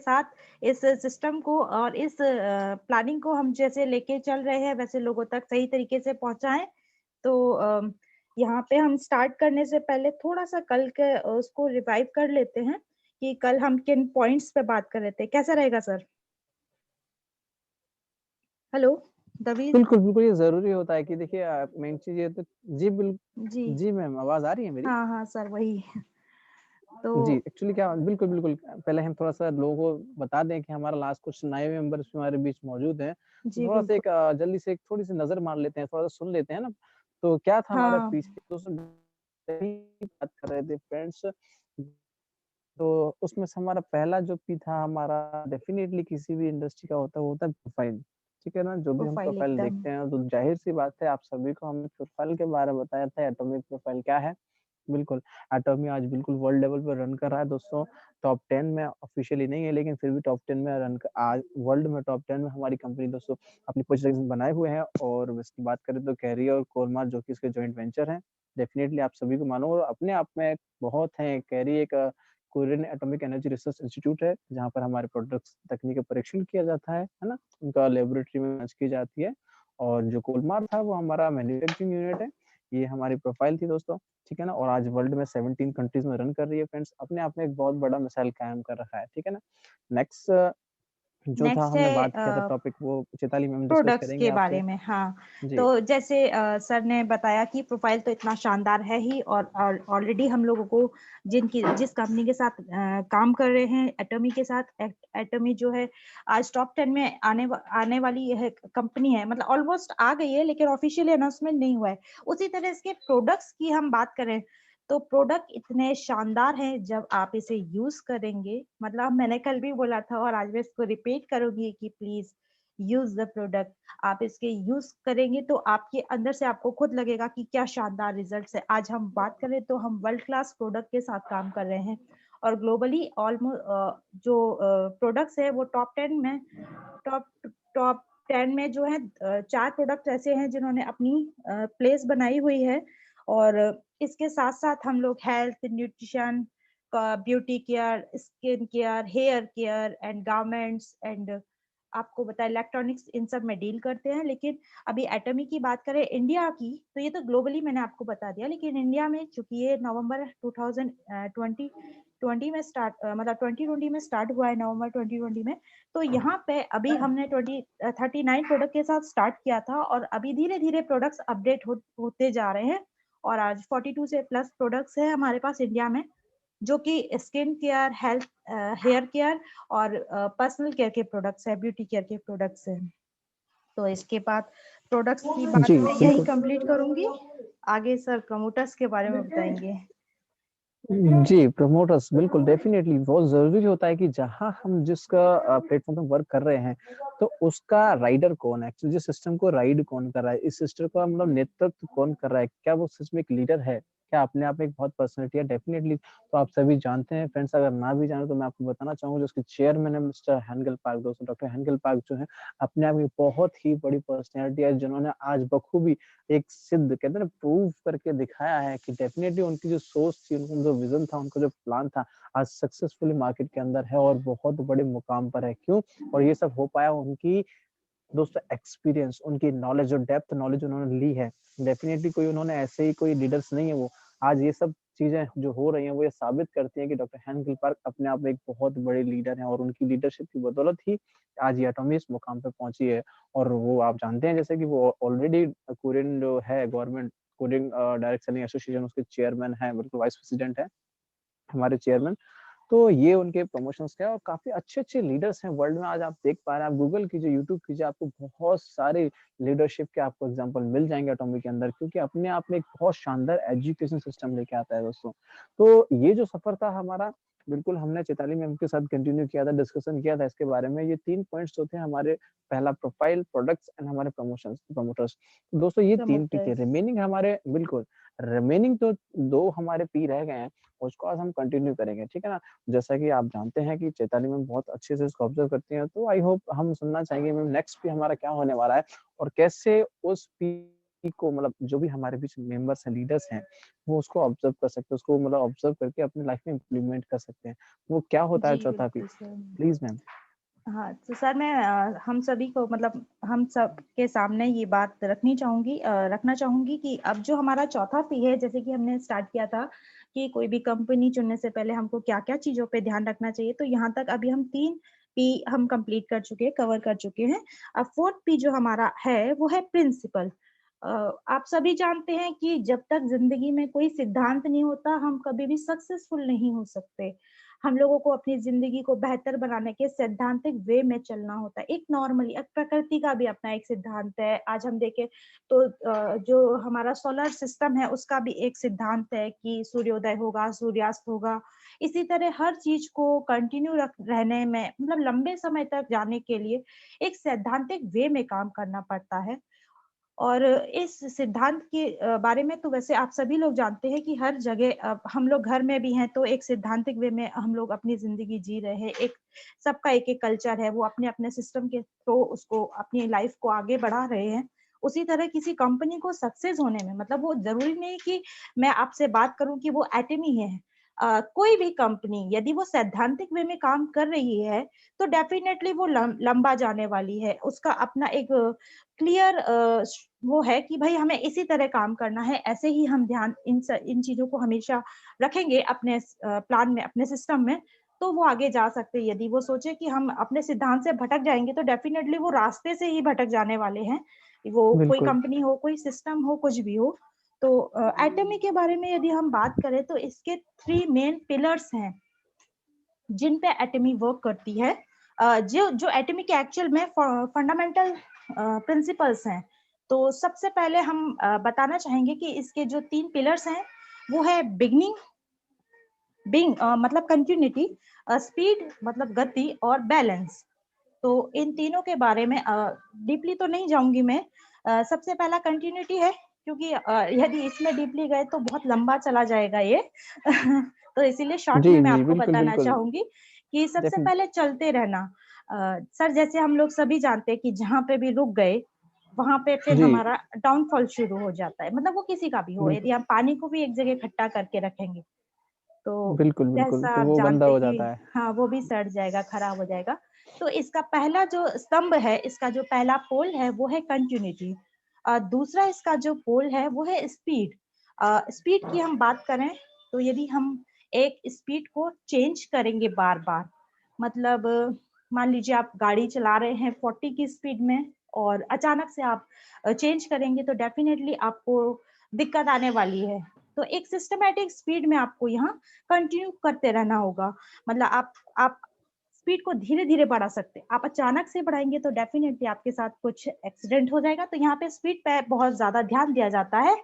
साथ इस सिस्टम को और इस प्लानिंग को हम जैसे लेके चल रहे हैं वैसे लोगों तक सही तरीके से पहुंचाएं। तो यहाँ पे हम स्टार्ट करने से पहले थोड़ा सा कल के उसको रिवाइव कर लेते हैं कि कल हम किन पॉइंट्स पे बात कर रहे थे। कैसा रहेगा सर? हेलो दवीर बिल्कुल बिल्कुल, ये जरूरी होता है कि देखिए मेन चीज ये तो जी जी। जी मैम, आवाज आ रही है मेरी? हाँ हाँ सर, वही। तो जी, एक्चुअली क्या बिल्कुल, बिल्कुल। पहले हम थोड़ा-सा लोगों को बता दें कि हमारा लास्ट कुछ नए मेंबर्स हमारे बीच मौजूद हैं। तो जी थोड़ा-सा बिल्कुल। एक जल्दी से एक थोड़ी-सी नज़र मार लेते हैं, थोड़ा-सा सुन लेते हैं ना। तो क्या था हमारा हाँ पीछे दोस्तों बात कर रहे थे फ्रेंड्स, तो उसमें से हमारा पहला जो पी था हमारा डेफ़िनेटली किसी भी इंडस्ट्री का होता है, वो होता है प्रोफ़ाइल। ठीक है ना? जो भी हम प्रोफाइल प्रोफ़ाइल एकदम। देखते हैं तो ज़ाहिर-सी बात है आप सभी को हमने प्रोफ़ाइल के बारे में बताया था, एटॉमिक प्रोफ़ाइल क्या है। बिल्कुल, एटॉमी आज बिल्कुल वर्ल्ड लेवल पे रन कर रहा है दोस्तों। टॉप 10 में ऑफ़िशियली नहीं है, लेकिन फिर भी टॉप 10 में रन क आज वर्ल्ड में टॉप 10 में हमारी कंपनी दोस्तों अपनी पोज़ीशन बनाए हुए हैं। और इसकी बात करें तो कैरियर और कोलमार जो कि इसके जॉइंट वेंचर हैं, डेफ़िनिटली आप सभी को मालूम और अपने आप में बहुत हैं। कैरी एक Korean atomic energy research institute है, जहाँ पर हमारे प्रोडक्ट्स तकनीक का परीक्षण किया जाता है ना? उनका लैबोरेटरी में जाँच की जाती है। और जो कोलमार था वो हमारा मैन्युफैक्चरिंग यूनिट है। ये हमारी प्रोफ़ाइल थी दोस्तों। ठीक है ना? और आज वर्ल्ड में 17 कंट्रीज़ में रन कर रही है फ्रेंड्स, अपने आप में एक बहुत बड़ा मिसाइल कायम कर रखा है, ठीक है ना? नेक्स्ट जो था नेक्स्ट हमने बात किया था है टॉपिक वो चैताली मैम डिस्कस प्रोडक्ट्स करेंगे के आपसे। बारे में। हाँ, जी, तो जैसे सर ने बताया कि प्रोफाइल तो इतना शानदार है ही, और ऑलरेडी हम लोगों को जिस कंपनी के साथ काम कर रहे हैं, एटॉमी के साथ, एटॉमी जो है आज टॉप 10 में आने वाली यह कंपनी है, मतलब ऑलमोस्ट आ गई है लेकिन ऑफिशियली अनाउंसमेंट नहीं हुआ है। उसी तरह इसके प्रोडक्ट्स की हम बात करें तो प्रोडक्ट इतने शानदार हैं, जब आप इसे यूज करेंगे, मतलब मैंने कल भी बोला था और आज मैं इसको रिपीट करूंगी कि प्लीज यूज द प्रोडक्ट। आप इसके यूज करेंगे तो आपके अंदर से आपको खुद लगेगा कि क्या शानदार रिजल्ट्स है। आज हम बात करें तो हम वर्ल्ड क्लास प्रोडक्ट के साथ काम कर रहे हैं, और ग्लोबली ऑलमोस्ट जो प्रोडक्ट्स है वो टॉप 10 में, टॉप टॉप 10 में जो है 4 प्रोडक्ट ऐसे हैं जिन्होंने अपनी प्लेस बनाई हुई है। और इसके साथ साथ हम लोग health, nutrition, beauty care, skin care, hair care and garments and आपको बताया इलेक्ट्रॉनिक्स, इन सब में डील करते हैं। लेकिन अभी एटमी की बात करें इंडिया की, तो ये तो ग्लोबली मैंने आपको बता दिया, लेकिन इंडिया में चूंकि ये नवंबर 2020 में स्टार्ट, मतलब 2020 में स्टार्ट हुआ है, नवंबर 2020 में। तो यहाँ पे अभी हमने 39 प्रोडक्ट के साथ स्टार्ट किया था, और अभी धीरे धीरे प्रोडक्ट्स अपडेट होते जा रहे हैं, और आज 42 से प्लस प्रोडक्ट्स है हमारे पास इंडिया में, जो कि skin care, health, hair care और पर्सनल केयर के प्रोडक्ट्स है, ब्यूटी केयर के प्रोडक्ट्स हैं। तो इसके बाद प्रोडक्ट्स की बात जी, मैं यही बिल्कुल। कंप्लीट करूंगी। आगे सर प्रमोटर्स के बारे में बताएंगे। जी, प्रमोटर्स बिल्कुल डेफ़िनेटली बहुत ज़रूरी होता है कि जहाँ हम जिसका प्लेटफ़ॉर्म पे वर्क कर रहे हैं, तो उसका राइडर कौन है? एक्चुअली जिस सिस्टम को राइड कौन कर रहा है? इस सिस्टम का मतलब नेतृत्व कौन कर रहा है? क्या वो सच में एक लीडर है? क्या अपने आप में एक बहुत पर्सनैलिटी है? डेफ़िनेटली तो आप सभी जानते हैं फ्रेंड्स, अगर ना भी जाने तो मैं आपको बताना चाहूँगा जो उसके चेयरमैन है मिस्टर हेंगल पार्क दोस्तों, डॉक्टर हेंगल पार्क जो है, अपने आप में बहुत ही बड़ी पर्सनैलिटी है जिन्होंने आज बखूबी एक सिद्ध कहते हैं ना प्रूव करके दिखाया है कि डेफिनेटली उनकी जो सोच थी, उनका जो विज़न था, उनका जो प्लान था, आज सक्सेसफुली मार्केट के अंदर है और बहुत बड़े मुकाम पर है। क्यों? और ये सब हो पाया उनकी दोस्तों एक्सपीरियंस, उनकी नॉलेज और डेप्थ नॉलेज उन्होंने ली है। डेफिनिटली कोई उन्होंने ऐसे ही कोई लीडर्स नहीं है वो। आज ये सब चीज़ें जो हो रही हैं वो ये साबित करती हैं कि डॉक्टर हेनरी पार्क अपने आप में एक बहुत बड़े लीडर हैं और उनकी लीडरशिप की बदौलत ही आज ये एटॉमी इस मुकाम पे पहुँची है। और वो आप जानते हैं जैसे कि वो ऑलरेडी कोरियन जो है government Korean direct selling association उसके चेयरमैन हैं, बिल्कुल वाइस प्रेसिडेंट हैं, हमारे चेयरमैन। तो ये उनके प्रमोशंस थे और काफ़ी अच्छे-अच्छे लीडर्स हैं वर्ल्ड में आज आप देख पा रहे हैं, आप गूगल कीजिए, यूट्यूब कीजिए, आपको बहुत सारे लीडरशिप के आपको एग्ज़ाम्पल मिल जाएँगे एटॉमी के अंदर क्योंकि अपने आप में एक बहुत शानदार एजुकेशन सिस्टम लेके आता है दोस्तों। तो ये जो सफ़र था हमारा, बिल्कुल हमने चैताली मैम के साथ कंटिन्यू किया था, डिस्कशन किया था इसके बारे में। ये 3 पॉइंट्स जो थे हमारे, पहला प्रोफाइल, प्रोडक्ट्स एंड हमारे प्रमोशंस प्रमोटर्स। दोस्तों ये 3 पी थे, प्रमोटर्स। रिमेनिंग हमारे बिल्कुल, रिमेनिंग तो 2 हमारे पी रह गए हैं, उसको आज हम कंटिन्यू करेंगे, ठीक है ना? जैसा कि आप जानते हैं कि चैताली मैम बहुत अच्छे से इसको ऑब्ज़र्व करती हैं, तो आई होप हम सुनना चाहेंगे मैम नेक्स्ट पे हमारा क्या होने वाला है और कैसे उस पी को मतलब जो भी हमारे बीच मेंबर्स हैं, लीडर्स हैं, वो उसको ऑब्जर्व कर सकते हैं, उसको मतलब ऑब्जर्व करके अपनी लाइफ में इम्प्लीमेंट कर सकते हैं। वो क्या होता है जी चौथा पी? बिल्कुल सर। Please ma'am. हाँ तो सर मैं हम सभी को मतलब हम सब के सामने ये बात रखना चाहूंगी कि अब जो हमारा चौथा पी है, जैसे कि हमने स्टार्ट किया था कि कोई भी कंपनी चुनने से पहले हमको क्या क्या चीजों पे ध्यान रखना चाहिए, तो यहाँ तक अभी हम 3 पी हम कंप्लीट कर चुके हैं, कवर कर चुके हैं। अब फोर्थ पी जो हमारा है वो है प्रिंसिपल। आप सभी जानते हैं कि जब तक जिंदगी में कोई सिद्धांत नहीं होता हम कभी भी सक्सेसफुल नहीं हो सकते। हम लोगों को अपनी जिंदगी को बेहतर बनाने के सैद्धांतिक वे में चलना होता है। एक नॉर्मली प्रकृति का भी अपना एक सिद्धांत है। आज हम देखें तो जो हमारा सोलर सिस्टम है उसका भी एक सिद्धांत है कि सूर्योदय होगा, सूर्यास्त होगा। इसी तरह हर चीज को कंटिन्यू रहने में मतलब लंबे समय तक जाने के लिए एक सैद्धांतिक वे में काम करना पड़ता है। और इस सिद्धांत के बारे में तो वैसे आप सभी लोग जानते हैं कि हर जगह हम लोग घर में भी हैं तो एक सैद्धांतिक वे में हम लोग अपनी जिंदगी जी रहे हैं। एक सबका एक-एक कल्चर है, वो अपने-अपने सिस्टम के थ्रू उसको अपनी लाइफ को आगे बढ़ा रहे हैं। उसी तरह किसी कंपनी को सक्सेस होने में मतलब वो ज़रूरी नहीं कि मैं आपसे बात करूँ कि वो एटमी है। कोई भी कंपनी यदि वो सैद्धांतिक वे में काम कर रही है, तो डेफिनिटली वो लंबा जाने वाली है। उसका अपना एक क्लियर वो है कि भई हमें इसी तरह काम करना है, ऐसे ही हम ध्यान इन चीज़ों को हमेशा रखेंगे अपने प्लान में, अपने सिस्टम में, तो वो आगे जा सकते हैं। यदि वो सोचे कि हम अपने सिद्धांत से भटक जाएँगे, तो डेफ़िनेटली वो रास्ते से ही भटक जाने वाले हैं। वो कोई बिल्कुल। कंपनी हो, कोई सिस्टम हो, कुछ भी हो। तो एटमी के बारे में यदि हम बात करें, तो इसके 3 मेन पिलर्स हैं, जिन पे एटमी वर्क करती है। जो जो एटमी के एक्चुअल में फंडामेंटल प्रिंसिपल्स हैं। तो सबसे पहले हम बताना चाहेंगे कि इसके जो 3 पिलर्स हैं, वो है बिगिनिंग, मतलब कंटिन्यूटी, स्पीड मतलब गति और बैलेंस। तो इन तीनों के बारे में डीपली तो नहीं जाऊंगी मैं। सबसे पहला कंटिन्यूटी है, क्योंकि यदि इसमें डीपली गए तो बहुत लंबा चला जाएगा ये। तो इसीलिए शॉर्ट जी, में मैं जी, आपको बिल्कुल, बताना बिल्कुल। चाहूंगी कि सबसे डेफिन पहले चलते रहना। सर जैसे हम लोग सभी जानते हैं कि जहाँ पे भी रुक गए वहां पे फिर जी, हमारा डाउनफॉल शुरू हो जाता है, मतलब वो किसी का भी हो। बिल्कुल, यदि हम पानी को भी एक जगह इकट्ठा करके रखेंगे तो बिल्कुल, बिल्कुल, जैसा तो आप वो गंदा जानते हो कि जाता है। हाँ, वो भी सड़ जाएगा, खराब हो जाएगा। तो इसका पहला जो स्तंभ है, इसका जो पहला पोल है, वो है कंटिन्यूटी। दूसरा इसका जो पोल है, वो है स्पीड। स्पीड की हम बात करें, तो यदि हम एक स्पीड को चेंज करेंगे बार-बार, मतलब मान लीजिए आप गाड़ी चला रहे हैं 40 की स्पीड में और अचानक से आप चेंज करेंगे, तो डेफिनिटली आपको दिक्कत आने वाली है। तो एक सिस्टमैटिक स्पीड में आपको यहाँ कंटिन्यू करते रहना होगा। मतलब आप स्पीड को धीरे-धीरे बढ़ा सकते हैं। आप अचानक से बढ़ाएँगे तो डेफ़िनिटली आपके साथ कुछ एक्सीडेंट हो जाएगा। तो यहाँ पे स्पीड पे बहुत ज़्यादा ध्यान दिया जाता है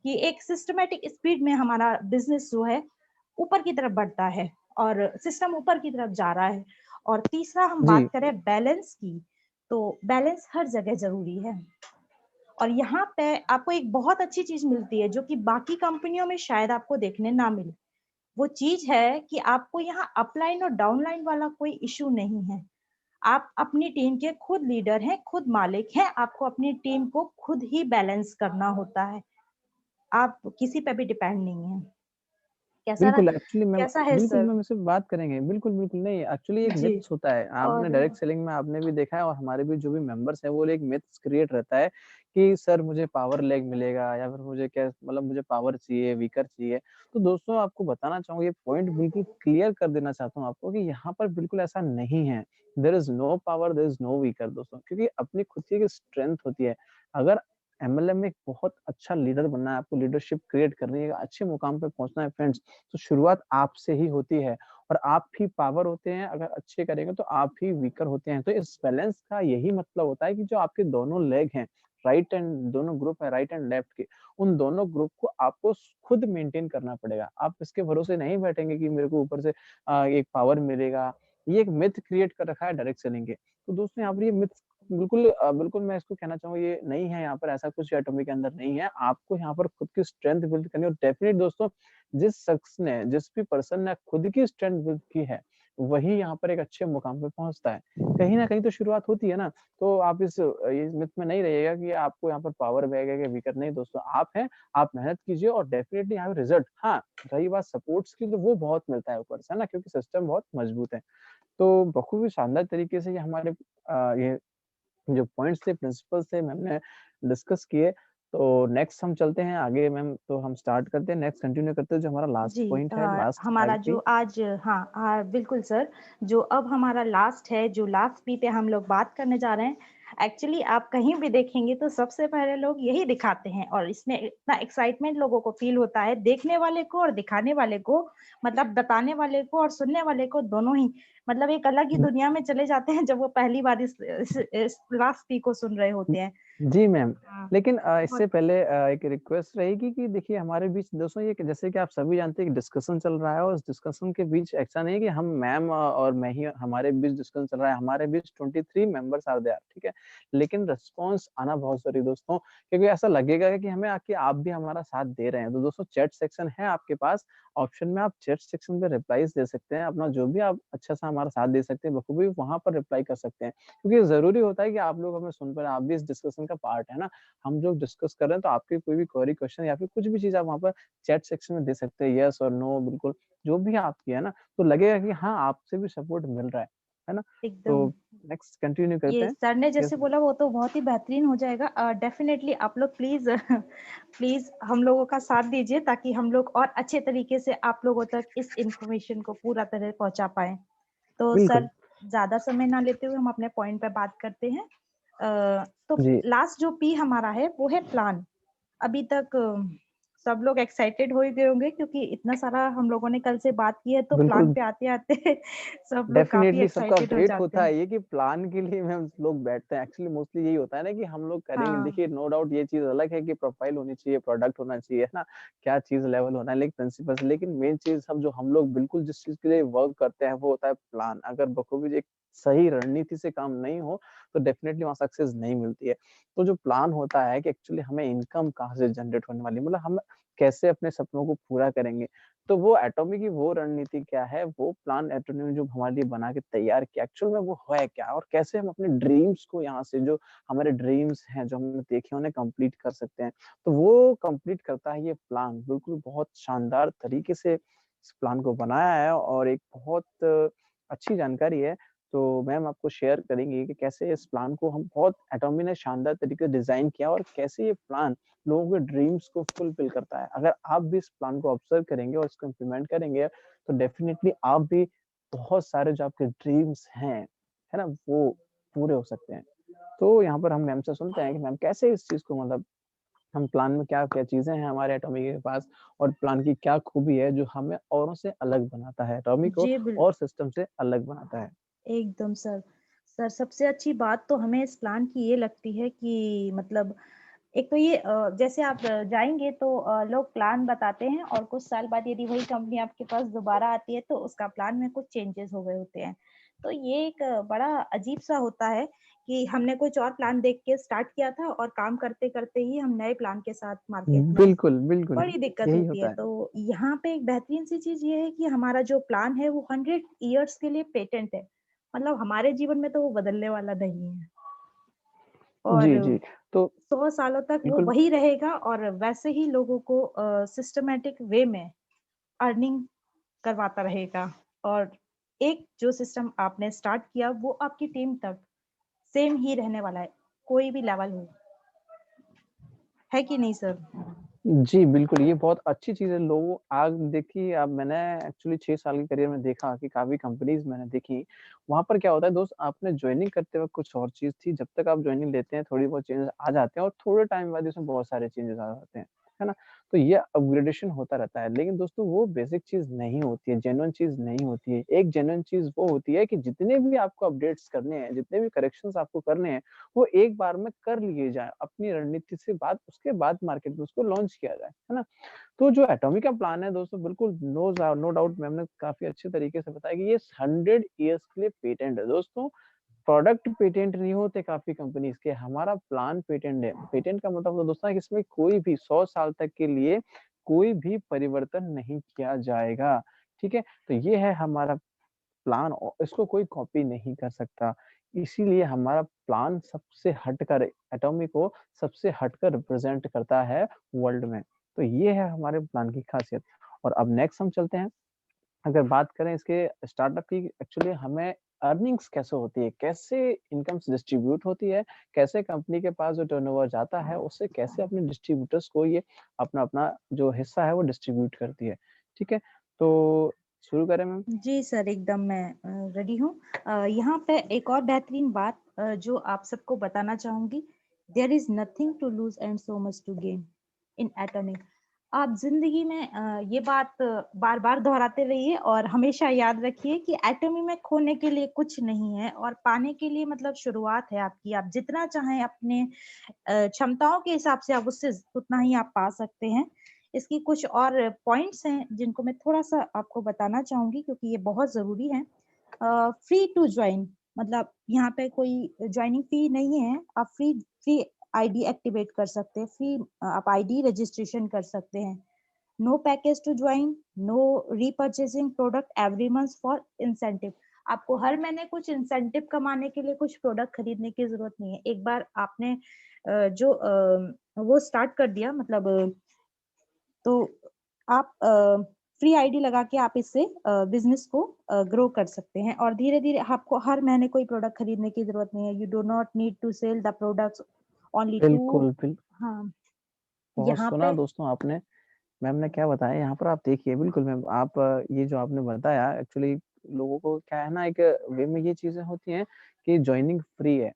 कि एक सिस्टमैटिक स्पीड में हमारा बिज़नेस जो है ऊपर की तरफ बढ़ता है और सिस्टम ऊपर की तरफ जा रहा है। और तीसरा हम बात जी, करें बैलेंस की, तो बैलेंस हर जगह ज़रूरी है। और यहाँ पे आपको एक बहुत अच्छी चीज़ मिलती है जो कि बाकी कंपनियों में शायद आपको देखने ना मिले। वो चीज़ है कि आपको यहाँ अपलाइन और डाउनलाइन वाला कोई इश्यू नहीं है। आप अपनी टीम के खुद लीडर हैं, खुद मालिक हैं, आपको अपनी टीम को खुद ही बैलेंस करना होता है। आप किसी पे भी डिपेंड नहीं हैं। कैसा बिल्कुल, एक्चुअली मैम कैसा है बिल्कुल सर? मैम इससे बात करेंगे। बिल्कुल, बिल्कुल, नहीं एक्चुअली एक जी। मिथ्स होता है। आपने और डायरेक्ट सेलिंग में आपने भी देखा है और हमारे भी जो भी मेंबर्स हैं, वो एक मिथ्स क्रिएट रहता है कि सर मुझे पावर लैग मिलेगा या फिर मुझे क्या मतलब मुझे पावर चाहिए, वीकर चाहिए। तो दोस्तों आपको बताना चाहूँगा ये पॉइंट बिल्कुल क्लियर कर देना चाहता हूँ आपको कि यहाँ पर बिल्कुल ऐसा नहीं है। There is no power, there is no weaker दोस्तों क्योंकि अपनी खुद की एक स्ट्रेंथ होती है। अगर एमएलएम में एक बहुत अच्छा लीडर बनना है, आपको लीडरशिप क्रिएट करनी है, अच्छे मुकाम पे पहुँचना है फ्रेंड्स, तो शुरुआत आपसे ही होती है और आप ही पावर होते हैं, अगर अच्छे करेंगे तो आप ही वीकर होते हैं। तो इस बैलेंस का यही मतलब होता है कि जो आपके दोनों लेग हैं, राइट एंड दोनों ग्रुप है राइट एंड लेफ्ट के, उन दोनों ग्रुप को आपको खुद मेंटेन करना पड़ेगा। आप इसके भरोसे नहीं बैठेंगे कि मेरे को ऊपर से एक पावर मिलेगा। ये एक मिथ क्रिएट कर रखा है डायरेक्ट सेलिंग के। तो दोस्तों यहाँ पर ये मिथ बिल्कुल मैं इसको कहना चाहूँगा ये नहीं है यहाँ पर ऐसा कुछ एटॉमिक के अंदर नहीं है। आपको यहाँ पर खुद की स्ट्रेंथ बिल्ड करनी है और डेफिनिट दोस्तों जिस शख्स ने, जिस भी पर्सन ने खुद की स्ट्रेंथ बिल्ड की है, वही यहाँ पर एक अच्छे मुकाम पे पहुँचता है। कहीं न कहीं तो शुरुआत होती है ना, तो आप इस मिथ में नहीं रहिएगा कि आपको यहाँ पर पावर बैग है या वीकर नहीं दोस्तों, आप हैं, आप मेहनत कीजिए और डेफिनिटली यहाँ पे रिज़ल्ट हाँ, रही बात सपोर्ट्स की तो वो बहुत मिलता है ऊपर से, है ना? क्योंकि सिस्टम बहुत मजबूत है। तो बखूबी शानदार तरीके से ये हमारे ये जो पॉइंट्स थे, प्रिंसिपल्स थे, मैम ने डिस्कस किए। तो नेक्स्ट हम चलते हैं आगे मैम, तो हम स्टार्ट करते हैं, नेक्स्ट कंटिन्यू करते हैं जो हमारा लास्ट जी, पॉइंट है, लास्ट हमारा जो पी। आज हाँ, हाँ, बिल्कुल सर, जो अब हमारा लास्ट है, जो लास्ट पी पे हम लोग बात करने जा रहे हैं, एक्चुअली आप कहीं भी देखेंगे तो सबसे पहले लोग यही दिखाते हैं और इसमें इतना एक्साइटमेंट लोगों को फ़ील होता है, देखने वाले को और दिखाने वाले को, मतलब बताने वाले को और सुनने वाले को, दोनों ही। मतलब एक अलग ही दुनिया में चले जाते हैं जब वो पहली बार इस लास्ट पी को सुन रहे होते हैं। जी मैम, हाँ, लेकिन बहुत इससे पहले एक रिक्वेस्ट रहेगी कि देखिए हमारे बीच दोस्तों ये कि जैसे कि आप सभी जानते हैं कि डिस्कशन चल रहा है और उस डिस्कशन के बीच ऐसा नहीं है कि हम मैम और मैं ही हमारे बीच डिस्कशन चल रहा है, हमारे बीच 23 मेंबर्स आर देयर ठीक है? लेकिन रिस्पॉन्स आना बहुत ज़रूरी है दोस्तों, क्योंकि ऐसा लगेगा कि हमें कि आप भी हमारा साथ दे रहे हैं। तो दोस्तों चैट सेक्शन है आपके पास, ऑप्शन में आप चैट सेक्शन पे रिप्लाईज़ दे सकते हैं, अपना जो भी आप अच्छा-सा हमारा साथ दे सकते हैं, बखूबी वहाँ पर रिप्लाई कर सकते हैं। क्योंकि ज़रूरी होता है कि आप लोग हमें सुन पाएँ, आप भी इस डिस्कशन का पार्ट है ना। हम जो डिस्कस कर रहे हैं तो आपकी कोई भी क्वेरी, क्वेश्चन या फिर कुछ भी चीज़ आप वहाँ पर चैट सेक्शन में दे सकते हैं, येस और नो बिल्कुल, जो भी आपकी है ना, तो लगेगा कि हाँ, आपसे भी सपोर्ट मिल रहा है ना? एकदम। तो नेक्स्ट कंटिन्यू करते ये हैं। सर ने यस जैसे बोला वो तो बहुत ही बेहतरीन हो जाएगा। डेफ़िनेटली आप लोग प्लीज़ प्लीज़ हम लोगों का साथ दीजिए ताकि हम लोग और अच्छे तरीके से आप लोगों तक इस इन्फॉर्मेशन को पूरा तरह पहुँचा पाएँ। तो बिल्कुल। सर ज़्यादा समय ना लेते हुए हम अपने पॉइंट पे बात करते हैं। तो जी, लास्ट जो पी हमारा है वो है प्लान। अभी तक सब लोग एक्साइटेड हो ही गए होंगे क्योंकि इतना सारा हम लोगों ने कल से बात की है तो प्लान बिल्कुल। पे आते-आते सब लोग काफ़ी डेफ़िनेटली सबका एक्साइटेड हो वेट जाते होता हैं। है ये कि प्लान के लिए मैम लोग बैठते हैं। एक्चुअली मोस्टली यही होता है ना कि हम लोग करेंगे हाँ, देखिए नो डाउट ये चीज़ अलग है कि प्रोफ़ाइल होनी चाहिए, प्रोडक्ट होना चाहिए, है ना? क्या चीज़ लेवल होना है, लेकिन प्रिंसिपल्स लेकिन मेन चीज़ हम जो बिल्कुल जिस चीज़ के लिए वर्क करते हैं वो होता है प्लान। अगर बखूबी एक सही रणनीति से काम नहीं हो, तो डेफ़िनेटली वहाँ सक्सेस नहीं मिलती है। तो जो प्लान होता है कि एक्चुअली हमें इनकम कहाँ से जनरेट होने वाली है, मतलब हम कैसे अपने सपनों को पूरा करेंगे। तो वो एटॉमी की वो रणनीति क्या है, वो प्लान एटॉमी ने जो हमारे लिए बना के तैयार किया, एक्चुअल में वो है क्या? और कैसे हम अपने ड्रीम्स को यहाँ से जो हमारे ड्रीम्स हैं, जो हमने देखे उन्हें कंप्लीट कर सकते हैं। तो वो कंप्लीट करता है ये प्लान, बिल्कुल बहुत शानदार तरीके से इस प्लान को बनाया है और एक बहुत अच्छी जानकारी है। तो मैम आपको शेयर करेंगी कि कैसे इस प्लान को हम बहुत एटॉमी ने शानदार तरीके से डिज़ाइन किया और कैसे ये प्लान लोगों के ड्रीम्स को फुलफिल करता है। अगर आप भी इस प्लान को ऑब्ज़र्व करेंगे और इसको इम्प्लीमेंट करेंगे, तो डेफ़िनिटली आप भी बहुत सारे जो आपके ड्रीम्स हैं, है ना? वो पूरे हो सकते हैं। तो यहाँ पर हम मैम से सुनते हैं कि मैम कैसे इस चीज़ को मतलब हम प्लान में क्या-क्या चीज़ें हैं हमारे एटॉमी के पास और प्लान की क्या खूबी है जो हमें औरों से अलग बनाता है, एटॉमी को जी और सिस्टम से अलग बनाता है? एकदम सर। सर सबसे अच्छी बात तो हमें इस प्लान की ये लगती है कि मतलब एक तो ये जैसे आप जाएँगे तो लोग प्लान बताते हैं और कुछ साल बाद यदि वही कंपनी आपके पास दोबारा आती है तो उसका प्लान में कुछ चेंजेज़ हो गए होते हैं। तो ये एक बड़ा अजीब-सा होता है कि हमने कुछ और प्लान देख के स्टार्ट किया था और काम करते-करते ही हम नए प्लान के साथ मार्केट में आए। बिल्कुल, बिल्कुल। बड़ी दिक्कत यही होती है। होता है। तो यहाँ पे एक बेहतरीन सी चीज़ ये है कि हमारा जो प्लान है वो 100 इयर्स के लिए पेटेंट है। मतलब हमारे जीवन में तो वो बदलने वाला नहीं है। और जी, जी। तो 100 सालों तक वो बिल्कुल वही रहेगा और वैसे ही लोगों को सिस्टमैटिक वे में अर्निंग करवाता रहेगा। और एक जो सिस्टम आपने स्टार्ट किया वो आपकी टीम तक सेम ही रहने वाला है, कोई भी लेवल हो। है कि नहीं सर? जी, बिल्कुल, ये बहुत अच्छी चीज़ है। लोगों आज देखिए अब मैंने एक्चुअली 6 साल के करियर में देखा कि काफ़ी कंपनीज़ मैंने देखी, वहाँ पर क्या होता है दोस्त आपने जॉइनिंग करते वक़्त कुछ और चीज़ थी, जब तक आप जॉइनिंग लेते हैं थोड़ी बहुत चेंजेज़ आ जाते हैं और थोड़े टाइम बाद इसमें बहुत सारे चेंजेज़ आ जाते हैं, है ना? तो ये अपग्रेडेशन होता रहता है, लेकिन दोस्तों वो बेसिक चीज़ नहीं होती है, जेन्युइन चीज़ नहीं होती है। एक जेन्युइन चीज़ वो होती है कि जितने भी आपको अपडेट्स करने हैं, जितने भी करेक्शंस आपको करने हैं, वो एक बार में कर लिए जाएँ, अपनी रणनीति से बाद उसके बाद मार्केट में उसको लॉन्च किया जाए, है ना? तो जो एटॉमिक का प्लान है दोस्तों बिल्कुल नो डाउट मैम ने काफ़ी अच्छे तरीके से बताया कि ये 100 इयर्स के लिए पेटेंट है। दोस्तों प्रोडक्ट पेटेंट नहीं होते काफ़ी कंपनीज़ के, हमारा प्लान पेटेंट है। पेटेंट का मतलब होता है दोस्तों कि इसमें कोई भी 100 साल तक के लिए कोई भी परिवर्तन नहीं किया जाएगा, ठीक है? तो ये है हमारा प्लान इसको कोई कॉपी नहीं कर सकता। इसीलिए हमारा प्लान सबसे हटकर एटॉमी को सबसे हटकर रिप्रेजेंट करता है वर्ल्ड में। तो ये है हमारे प्लान की खासियत। और अब नेक्स्ट हम चलते हैं, अगर बात करें इसके स्टार्टअप की, एक्चुअली हमें अर्निंग्स कैसे होती है, कैसे इनकम्स डिस्ट्रीब्यूट होती है, कैसे कंपनी के पास जो टर्नओवर जाता है उससे कैसे अपने डिस्ट्रीब्यूटर्स को ये अपना अपना जो हिस्सा है वो डिस्ट्रीब्यूट करती है। ठीक है, तो शुरू करें मैम? जी सर, एकदम मैं रेडी हूँ। यहाँ पे एक और बेहतरीन बात जो आप सबको बताना चाहूंगी, there is nothing to lose and so much to gain in atomic. आप जिंदगी में ये बात बार बार दोहराते रहिए और हमेशा याद रखिए कि एटॉमी में खोने के लिए कुछ नहीं है और पाने के लिए मतलब शुरुआत है आपकी। आप जितना चाहें अपने क्षमताओं के हिसाब से आप उससे उतना ही आप पा सकते हैं। इसकी कुछ और पॉइंट्स हैं जिनको मैं थोड़ा-सा आपको बताना चाहूँगी क्योंकि ये बहुत ज़रूरी है। फ्री टू जॉइन मतलब यहाँ पे कोई जॉइनिंग फी नहीं है। आप फ्री फ्री आईडी एक्टिवेट कर सकते हैं, फ्री आप आईडी रजिस्ट्रेशन कर सकते हैं। No package to join, no repurchasing product every month for incentive. आपको हर महीने कुछ इंसेंटिव कमाने के लिए कुछ प्रोडक्ट खरीदने की ज़रूरत नहीं है। एक बार आपने वो स्टार्ट कर दिया मतलब तो आप फ्री आईडी लगा के आप इससे बिज़नेस को ग्रो कर सकते हैं और धीरे-धीरे आपको हर महीने कोई प्रोडक्ट खरीदने की ज़रूरत नहीं है। You do not need to sell the products only to बिल्कुल, हाँ, बहुत यहाँ सुना पे दोस्तों आपने। मैम ने क्या बताया यहाँ पर, आप देखिए बिल्कुल मैम, आप ये जो आपने बताया एक्चुअली लोगों को क्या है ना, एक वे में ये चीज़ें होती हैं कि जॉइनिंग फ्री है।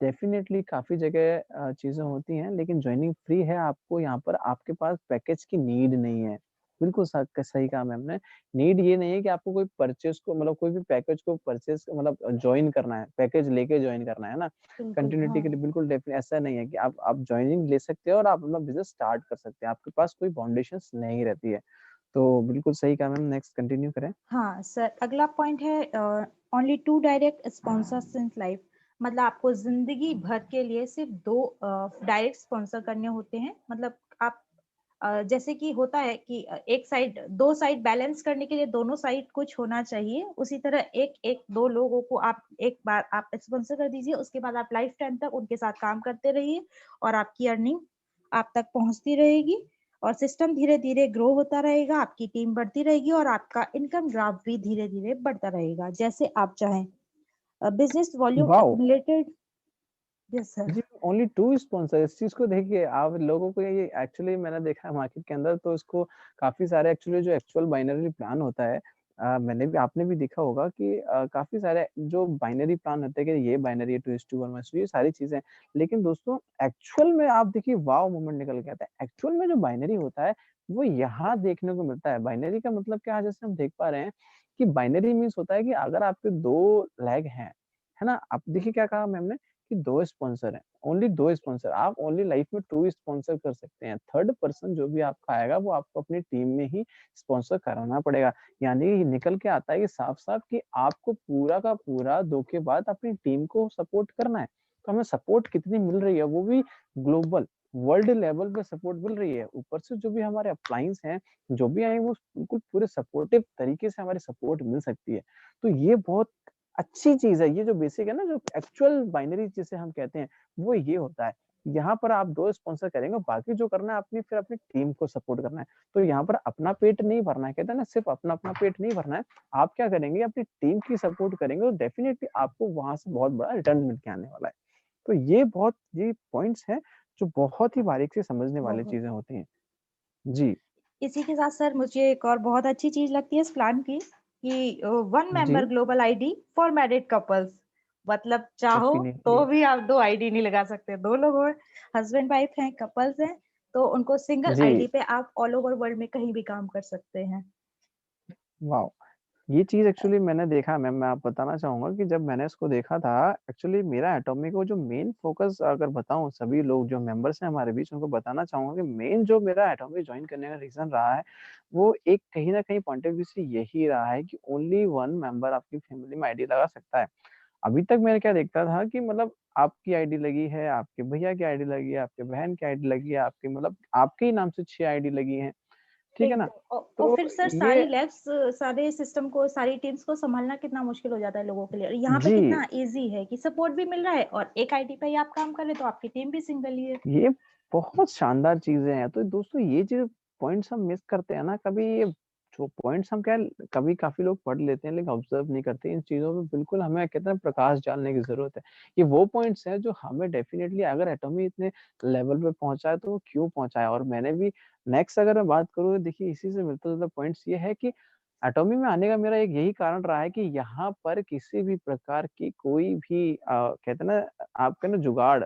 डेफ़िनेटली काफ़ी जगह चीज़ें होती हैं, लेकिन जॉइनिंग फ्री है, आपको यहाँ पर आपके पास पैकेज की नीड नहीं है। बिल्कुल सही कहा मैम ने। नीड ये नहीं है कि आपको कोई परचेज़ को मतलब कोई भी पैकेज को परचेज़ मतलब जॉइन करना है, पैकेज लेके जॉइन करना है ना? बिल्कुल, कंटिन्यूटी हाँ। के लिए बिल्कुल ऐसा नहीं है कि आप जॉइनिंग ले सकते हो और आप अपना बिज़नेस स्टार्ट कर सकते हैं। आपके पास कोई बाउंडेशंस नहीं रहती है। तो बिल्कुल सही कहा मैम, नेक्स्ट कंटिन्यू करें। हाँ सर, अगला पॉइंट है only 2 direct sponsors in life. मतलब आपको ज़िंदगी भर के लिए सिर्फ़ 2 डायरेक्ट स्पॉन्सर करने होते हैं। मतलब आप जैसे कि होता है कि एक साइड 2 साइड बैलेंस करने के लिए दोनों साइड कुछ होना चाहिए। उसी तरह एक 2 लोगों को आप एक बार आप स्पॉन्सर कर दीजिए, उसके बाद आप लाइफ टाइम तक उनके साथ काम करते रहिए और आपकी अर्निंग आप तक पहुँचती रहेगी और सिस्टम धीरे-धीरे ग्रो होता रहेगा, आपकी टीम बढ़ती रहेगी और आपका इनकम ग्राफ भी धीरे-धीरे बढ़ता रहेगा, जैसे आप चाहें। Business volume wow! Accumulated yes sir. जी, ओनली 2 स्पॉन्सर, इस चीज़ को देखिए आप लोगों को ये एक्चुअली मैंने देखा है मार्केट के अंदर, तो इसको काफ़ी सारे एक्चुअली जो एक्चुअल बाइनरी प्लान होता है, मैंने भी आपने भी देखा होगा कि काफ़ी सारे जो बाइनरी प्लान होते हैं कि ये बाइनरी है 2:1 ये सारी चीज़ें। लेकिन दोस्तों एक्चुअल में आप देखिए वाओ मोमेंट निकल के आता है। एक्चुअल में जो बाइनरी होता है वो यहाँ देखने को मिलता है। बाइनरी का मतलब क्या है, जैसे हम देख पा रहे हैं कि बाइनरी मीन्स होता है कि अगर आपके 2 लेग हैं, है ना? आप देखिए क्या कहा मैम ने कि 2 स्पॉन्सर हैं, ओनली 2 स्पॉन्सर। आप ओनली लाइफ में 2 स्पॉन्सर कर सकते हैं। थर्ड पर्सन जो भी आपका आएगा वो आपको अपनी टीम में ही स्पॉन्सर कराना पड़ेगा। यानी निकल के आता है ये साफ-साफ कि आपको पूरा का पूरा 2 के बाद अपनी टीम को सपोर्ट करना है। तो हमें सपोर्ट कितनी मिल रही है, वो भी ग्लोबल, वर्ल्ड लेवल पे सपोर्ट मिल रही है। ऊपर से जो भी हमारे अपलायंस हैं, जो भी आएँ वो बिल्कुल पूरे सपोर्टिव तरीके से हमारी सपोर्ट मिल सकती है। तो ये बहुत अच्छी चीज़ है, ये जो बेसिक है ना, जो एक्चुअल बाइनरी जिसे हम कहते हैं, वो ये होता है। यहाँ पर आप 2 स्पॉन्सर करेंगे, बाकी जो करना है अपनी फिर अपनी टीम को सपोर्ट करना है। तो यहाँ पर अपना पेट नहीं भरना है, कहते हैं ना सिर्फ़ अपना-अपना पेट नहीं भरना है। आप क्या करेंगे, अपनी टीम की सपोर्ट करेंगे और डेफ़िनिटली आपको वहाँ से बहुत बड़ा रिटर्न मिल के आने वाला है। तो ये पॉइंट्स हैं, जो बहुत ही बारीक से समझने वाली बहुत चीज़ें होती हैं। जी, इसी के साथ सर मुझे एक और बहुत अच्छी चीज़ लगती है इस प्लान की कि 1 जी, member global ID for married couples. मतलब चाहो डेफ़िनिटली। तो भी आप 2 आईडी नहीं लगा सकते। 2 लोग हो, हस्बैंड वाइफ हैं, कपल्स हैं, तो उनको सिंगल जी, आईडी पे आप ऑल ओवर वर्ल्ड में कहीं भी काम कर सकते हैं। वाओ! ये चीज़ एक्चुअली मैंने देखा मैम, मैं आप बताना चाहूँगा कि जब मैंने इसको देखा था, एक्चुअली मेरा एटॉमी को जो मेन फ़ोकस अगर बताऊँ सभी लोग जो मेंबर्स हैं हमारे बीच, उनको बताना चाहूँगा कि मेन जो मेरा एटॉमी जॉइन करने का रीज़न रहा है, वो एक कहीं न कहीं पॉइंट ऑफ व्यू से यही रहा है कि ओनली 1 मेंबर आपकी फैमिली में आईडी लगा सकता है। अभी तक मैं क्या देखता था कि मतलब आपकी आईडी लगी है, आपके भैया की आईडी लगी है, आपके बहन की आईडी लगी है, आपके मतलब आपके ही नाम से 6 आईडी लगी हैं। ठीक है ना? एकदम और तो फिर सर सारी ये लैब्स सारे सिस्टम को सारी टीम्स को सँभालना कितना मुश्किल हो जाता है लोगों के लिए। और यहाँ पे जी, कितना ईज़ी है कि सपोर्ट भी मिल रहा है और एक आईडी पे ही आप काम कर रहे हैं तो आपकी टीम भी सिंगल ही है। ये बहुत शानदार चीज़ें हैं। तो दोस्तों ये जो पॉइंट्स हम मिस करते हैं ना, कभी ये जो पॉइंट्स हम क्या कभी काफ़ी लोग पढ़ लेते हैं लेकिन ऑब्ज़र्व नहीं करते। इन चीज़ों पे बिल्कुल हमें कहते हैं प्रकाश डालने की ज़रूरत है। ये वो पॉइंट्स हैं जो हमें डेफ़िनेटली अगर एटॉमी इतने लेवल पे पहुँचा है तो वो क्यों पहुँचा है? और मैंने भी नेक्स्ट अगर मैं बात करूँ तो देखिए इसी से मिलता-जुलता पॉइंट्स ये है कि एटॉमी में आने का मेरा एक यही कारण रहा है कि यहाँ पर किसी भी प्रकार की कोई भी कहते हैं ना आपका ना जुगाड़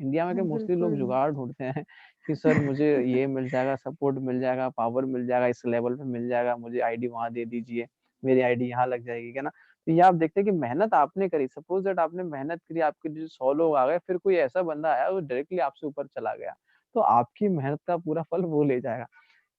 इंडिया में क्या मोस्टली लोग बिल्कुल। जुगाड़ ढूँढते हैं कि सर मुझे ये मिल जाएगा, सपोर्ट मिल जाएगा, पावर मिल जाएगा, इस लेवल पे मिल जाएगा, मुझे आईडी वहाँ दे दीजिए, मेरी आईडी यहाँ लग जाएगी, है ना? तो ये आप देखते हैं कि मेहनत आपने करी, सपोज़ दैट आपने मेहनत करी, आपके जो 100 लोग आ गए, फिर कोई ऐसा बंदा आया, वो डायरेक्टली आपसे ऊपर चला गया, तो आपकी मेहनत का पूरा फल वो ले जाएगा।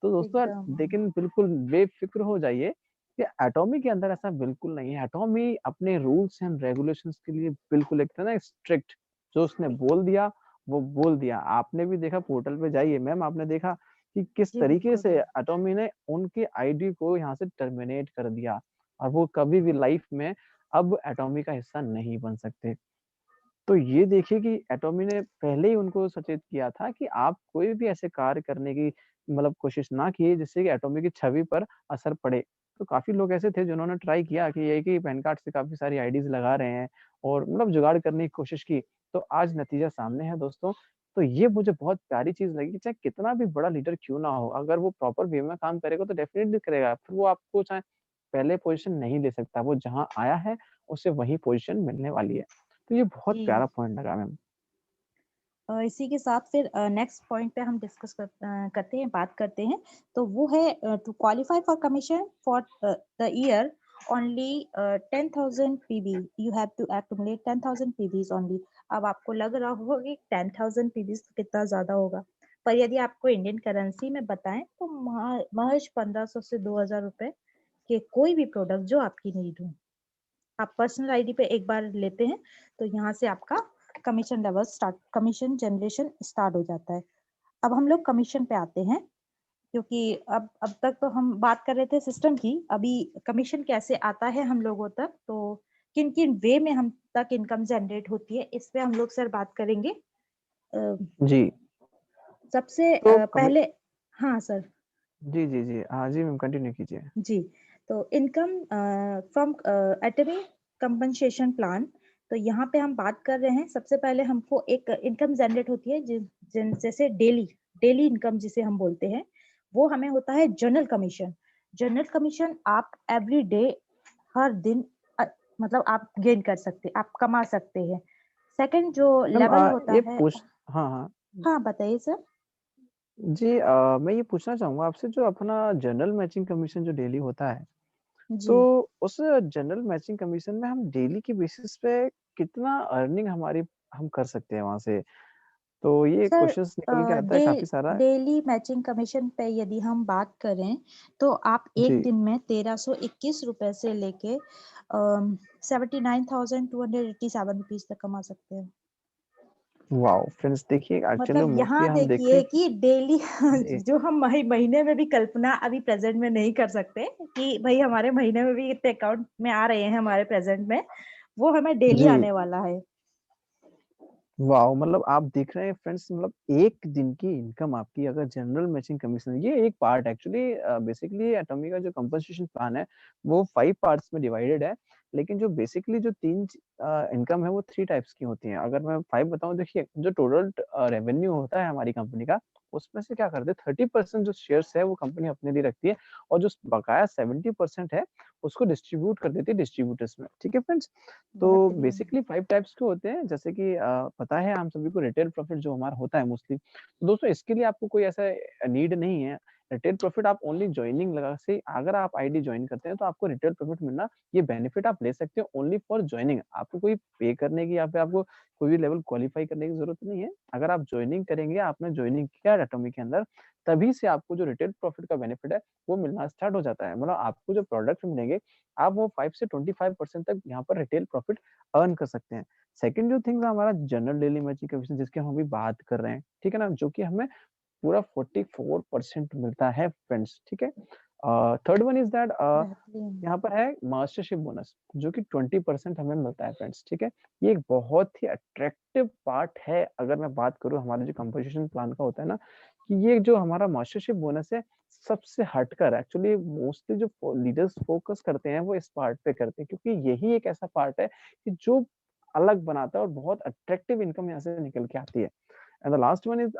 तो दोस्तों एकदम। लेकिन बिल्कुल बेफ़िक्र हो जाइए कि एटॉमी के अंदर ऐसा बिल्कुल नहीं है। एटॉमी अपने रूल्स एंड रेगुलेशंस के लिए बिल्कुल एक था ना स्ट्रिक्ट, जो उसने बोल दिया, वो बोल दिया। आपने भी देखा पोर्टल पे जाइए मैम आपने देखा कि किस जी, तरीके बिल्कुल। से एटॉमी ने उनकी आईडी को यहाँ से टर्मिनेट कर दिया और वो कभी भी लाइफ़ में अब एटॉमी का हिस्सा नहीं बन सकते। तो ये देखिए कि एटॉमी ने पहले ही उनको सचेत किया था कि आप कोई भी ऐसे कार्य करने की मतलब कोशिश ना कीजिए जिससे कि एटॉमी की छवि पर असर पड़े। तो काफ़ी लोग ऐसे थे जिन्होंने ट्राई किया कि एक ही पैन कार्ड से काफ़ी सारी आईडीज़ लगा रहे हैं और मतलब जुगाड़ करने की कोशिश की। तो आज नतीजा सामने है दोस्तों। तो ये मुझे बहुत प्यारी चीज़ लगी कि चाहे कितना भी बड़ा लीडर क्यों ना हो, अगर वो प्रॉपर वे में काम करेगा तो डेफ़िनिटली करेगा। फिर वो आपको चाहे पहले पोज़ीशन नहीं ले सकता, वो जहाँ आया है उसे वही पोज़ीशन मिलने वाली है। तो ये बहुत जी। प्यारा पॉइंट लगा मैम। इसी के साथ फिर नेक्स्ट पॉइंट पे हम डिस्कस करते हैं, बात करते हैं। तो वो है to qualify for commission for the year only 10,000 PV you have to accumulate 10,000 PVs only. अब आपको लग रहा होगा कि 10,000 पीवीज कितना ज़्यादा होगा, पर यदि आपको इंडियन करेंसी में बताएँ तो महज़ 1500 से 2,000 रुपए के कोई भी प्रोडक्ट जो आपकी नीड हो। आप पर्सनल आईडी पे एक बार लेते हैं, तो यहाँ से आपका कमीशन जनरेशन स्टार्ट हो जाता है। अब हम लोग कमीशन पे आते हैं, क्योंकि अब तक तो हम बात कर रहे थे सिस्टम की, अभी कमीशन कैसे आता है हम लोगों तक, तो किन-किन वे में हम तक इनकम जनरेट होती है, इस पे हम लोग सर बात करेंगे। अ, जी, सबसे तो कमी पहले हाँ सर। जी, जी, जी। हाँ जी मैम कंटिन्यू कीजिए। जी, तो इनकम फ्रॉम एटमी कंपनसेशन प्लान, तो यहाँ पे हम बात कर रहे हैं, सबसे पहले हमको एक इनकम जनरेट होती है जैसे डेली डेली इनकम जिसे हम बोलते हैं, वो हमें होता है जनरल कमीशन। जनरल कमीशन आप एवरी डे हर दिन अ, मतलब आप गेन कर सकते हैं, आप कमा सकते हैं। सेकंड जो मैम लेवल होता ये है। पूछ हाँ, हाँ। हाँ, बताइए सर? जी मैं ये पूछना चाहूँगा आपसे जो अपना जनरल मैचिंग कमीशन जो डेली होता है, जी। तो उस जनरल मैचिंग कमीशन में हम डेली के बेसिस पे कितना अर्निंग हमारी हम कर सकते हैं वहाँ से? तो ये सर क्वेश्चन्स निकल के आता है डे काफ़ी सारा। डेली मैचिंग कमीशन पे यदि हम बात करें, तो आप एक जी। दिन में ₹1321 से लेके 79,287 रुपीज़ तक कमा सकते हैं। वॉव! फ्रेंड्स देखिए एक्चुअली मतलब मोस्टली यहाँ हम देखते देखिए हैं कि डेली जी, जो हम महीने में भी कल्पना अभी प्रेज़ेंट में नहीं कर सकते कि भई हमारे महीने में भी इतने अकाउंट में आ रहे हैं हमारे प्रेज़ेंट में, वो हमें डेली जी। आने वाला है। वाओ! मतलब आप देख रहे हैं फ्रेंड्स मतलब 1 दिन की इनकम आपकी अगर जनरल मैचिंग कमीशन ये एक पार्ट एक्चुअली बेसिकली एटॉमी का जो कंपनसेशन प्लान है, वो 5 पार्ट्स में डिवाइडेड है। लेकिन जो बेसिकली जो 3 इनकम है वो 3 टाइप्स की होती हैं। अगर मैं 5 बताऊँ देखिए जो टोटल रेवेन्यू होता है हमारी कंपनी का, उसमें से क्या करते हैं 30% जो शेयर्स है वो कंपनी अपने लिए रखती है और जो बकाया 70% है, उसको डिस्ट्रीब्यूट कर देती है डिस्ट्रीब्यूटर्स में। ठीक है फ्रेंड्स? बहुत तो बढ़िया। बेसिकली 5 टाइप्स के होते हैं जैसे कि पता है हम सभी को रिटेल प्रॉफिट जो हमारा होता है मोस्टली। तो दोस्तों इसके लिए आपको कोई ऐसा नीड नहीं है। रिटेल प्रॉफिट आप ओनली जॉइनिंग लगा से अगर आप आईडी जॉइन करते हैं तो आपको रिटेल प्रॉफिट मिलना ये बेनिफिट आप ले सकते हो ओनली फॉर जॉइनिंग। आपको कोई पे करने की या फिर आपको कोई भी लेवल क्वालीफाई करने की ज़रूरत नहीं है। अगर आप जॉइनिंग करेंगे, आपने जॉइनिंग किया एटॉमी के अंदर, तभी से आपको जो रिटेल प्रॉफिट का बेनिफिट है, वो मिलना स्टार्ट हो जाता है। मतलब आपको जो प्रोडक्ट मिलेंगे, आप वो 5 से 25% तक यहाँ पर रिटेल प्रॉफिट अर्न कर सकते हैं। सेकंड जो थिंग है हमारा जनरल डेली मैचिंग कमीशन जिसकी हम अभी बात कर रहे हैं, ठीक है ना? जो कि हमें पूरा 44% मिलता है फ्रेंड्स, ठीक है। थर्ड वन इज दैट बेहतरीन। यहाँ पर है मास्टरशिप बोनस, जो कि 20% हमें मिलता है फ्रेंड्स, ठीक है। ये एक बहुत ही अट्रैक्टिव पार्ट है, अगर मैं बात करूँ हमारे जो कंपोजिशन प्लान का होता है ना, कि ये जो हमारा मास्टरशिप बोनस है, सबसे हटकर एक्चुअली मोस्टली जो लीडर्स फोकस करते हैं वो इस पार्ट पे करते हैं, क्योंकि यही एक ऐसा पार्ट है कि जो अलग बनाता है और बहुत अट्रैक्टिव इनकम यहाँ से निकल के आती है। And the last one is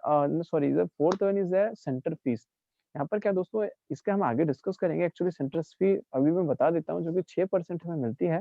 sorry the fourth one is centre fees. यहाँ पर क्या दोस्तों, इसका हम आगे डिस्कस करेंगे। एक्चुअली सेंटर फी अभी मैं बता देता हूँ, जो कि 6% हमें मिलती है,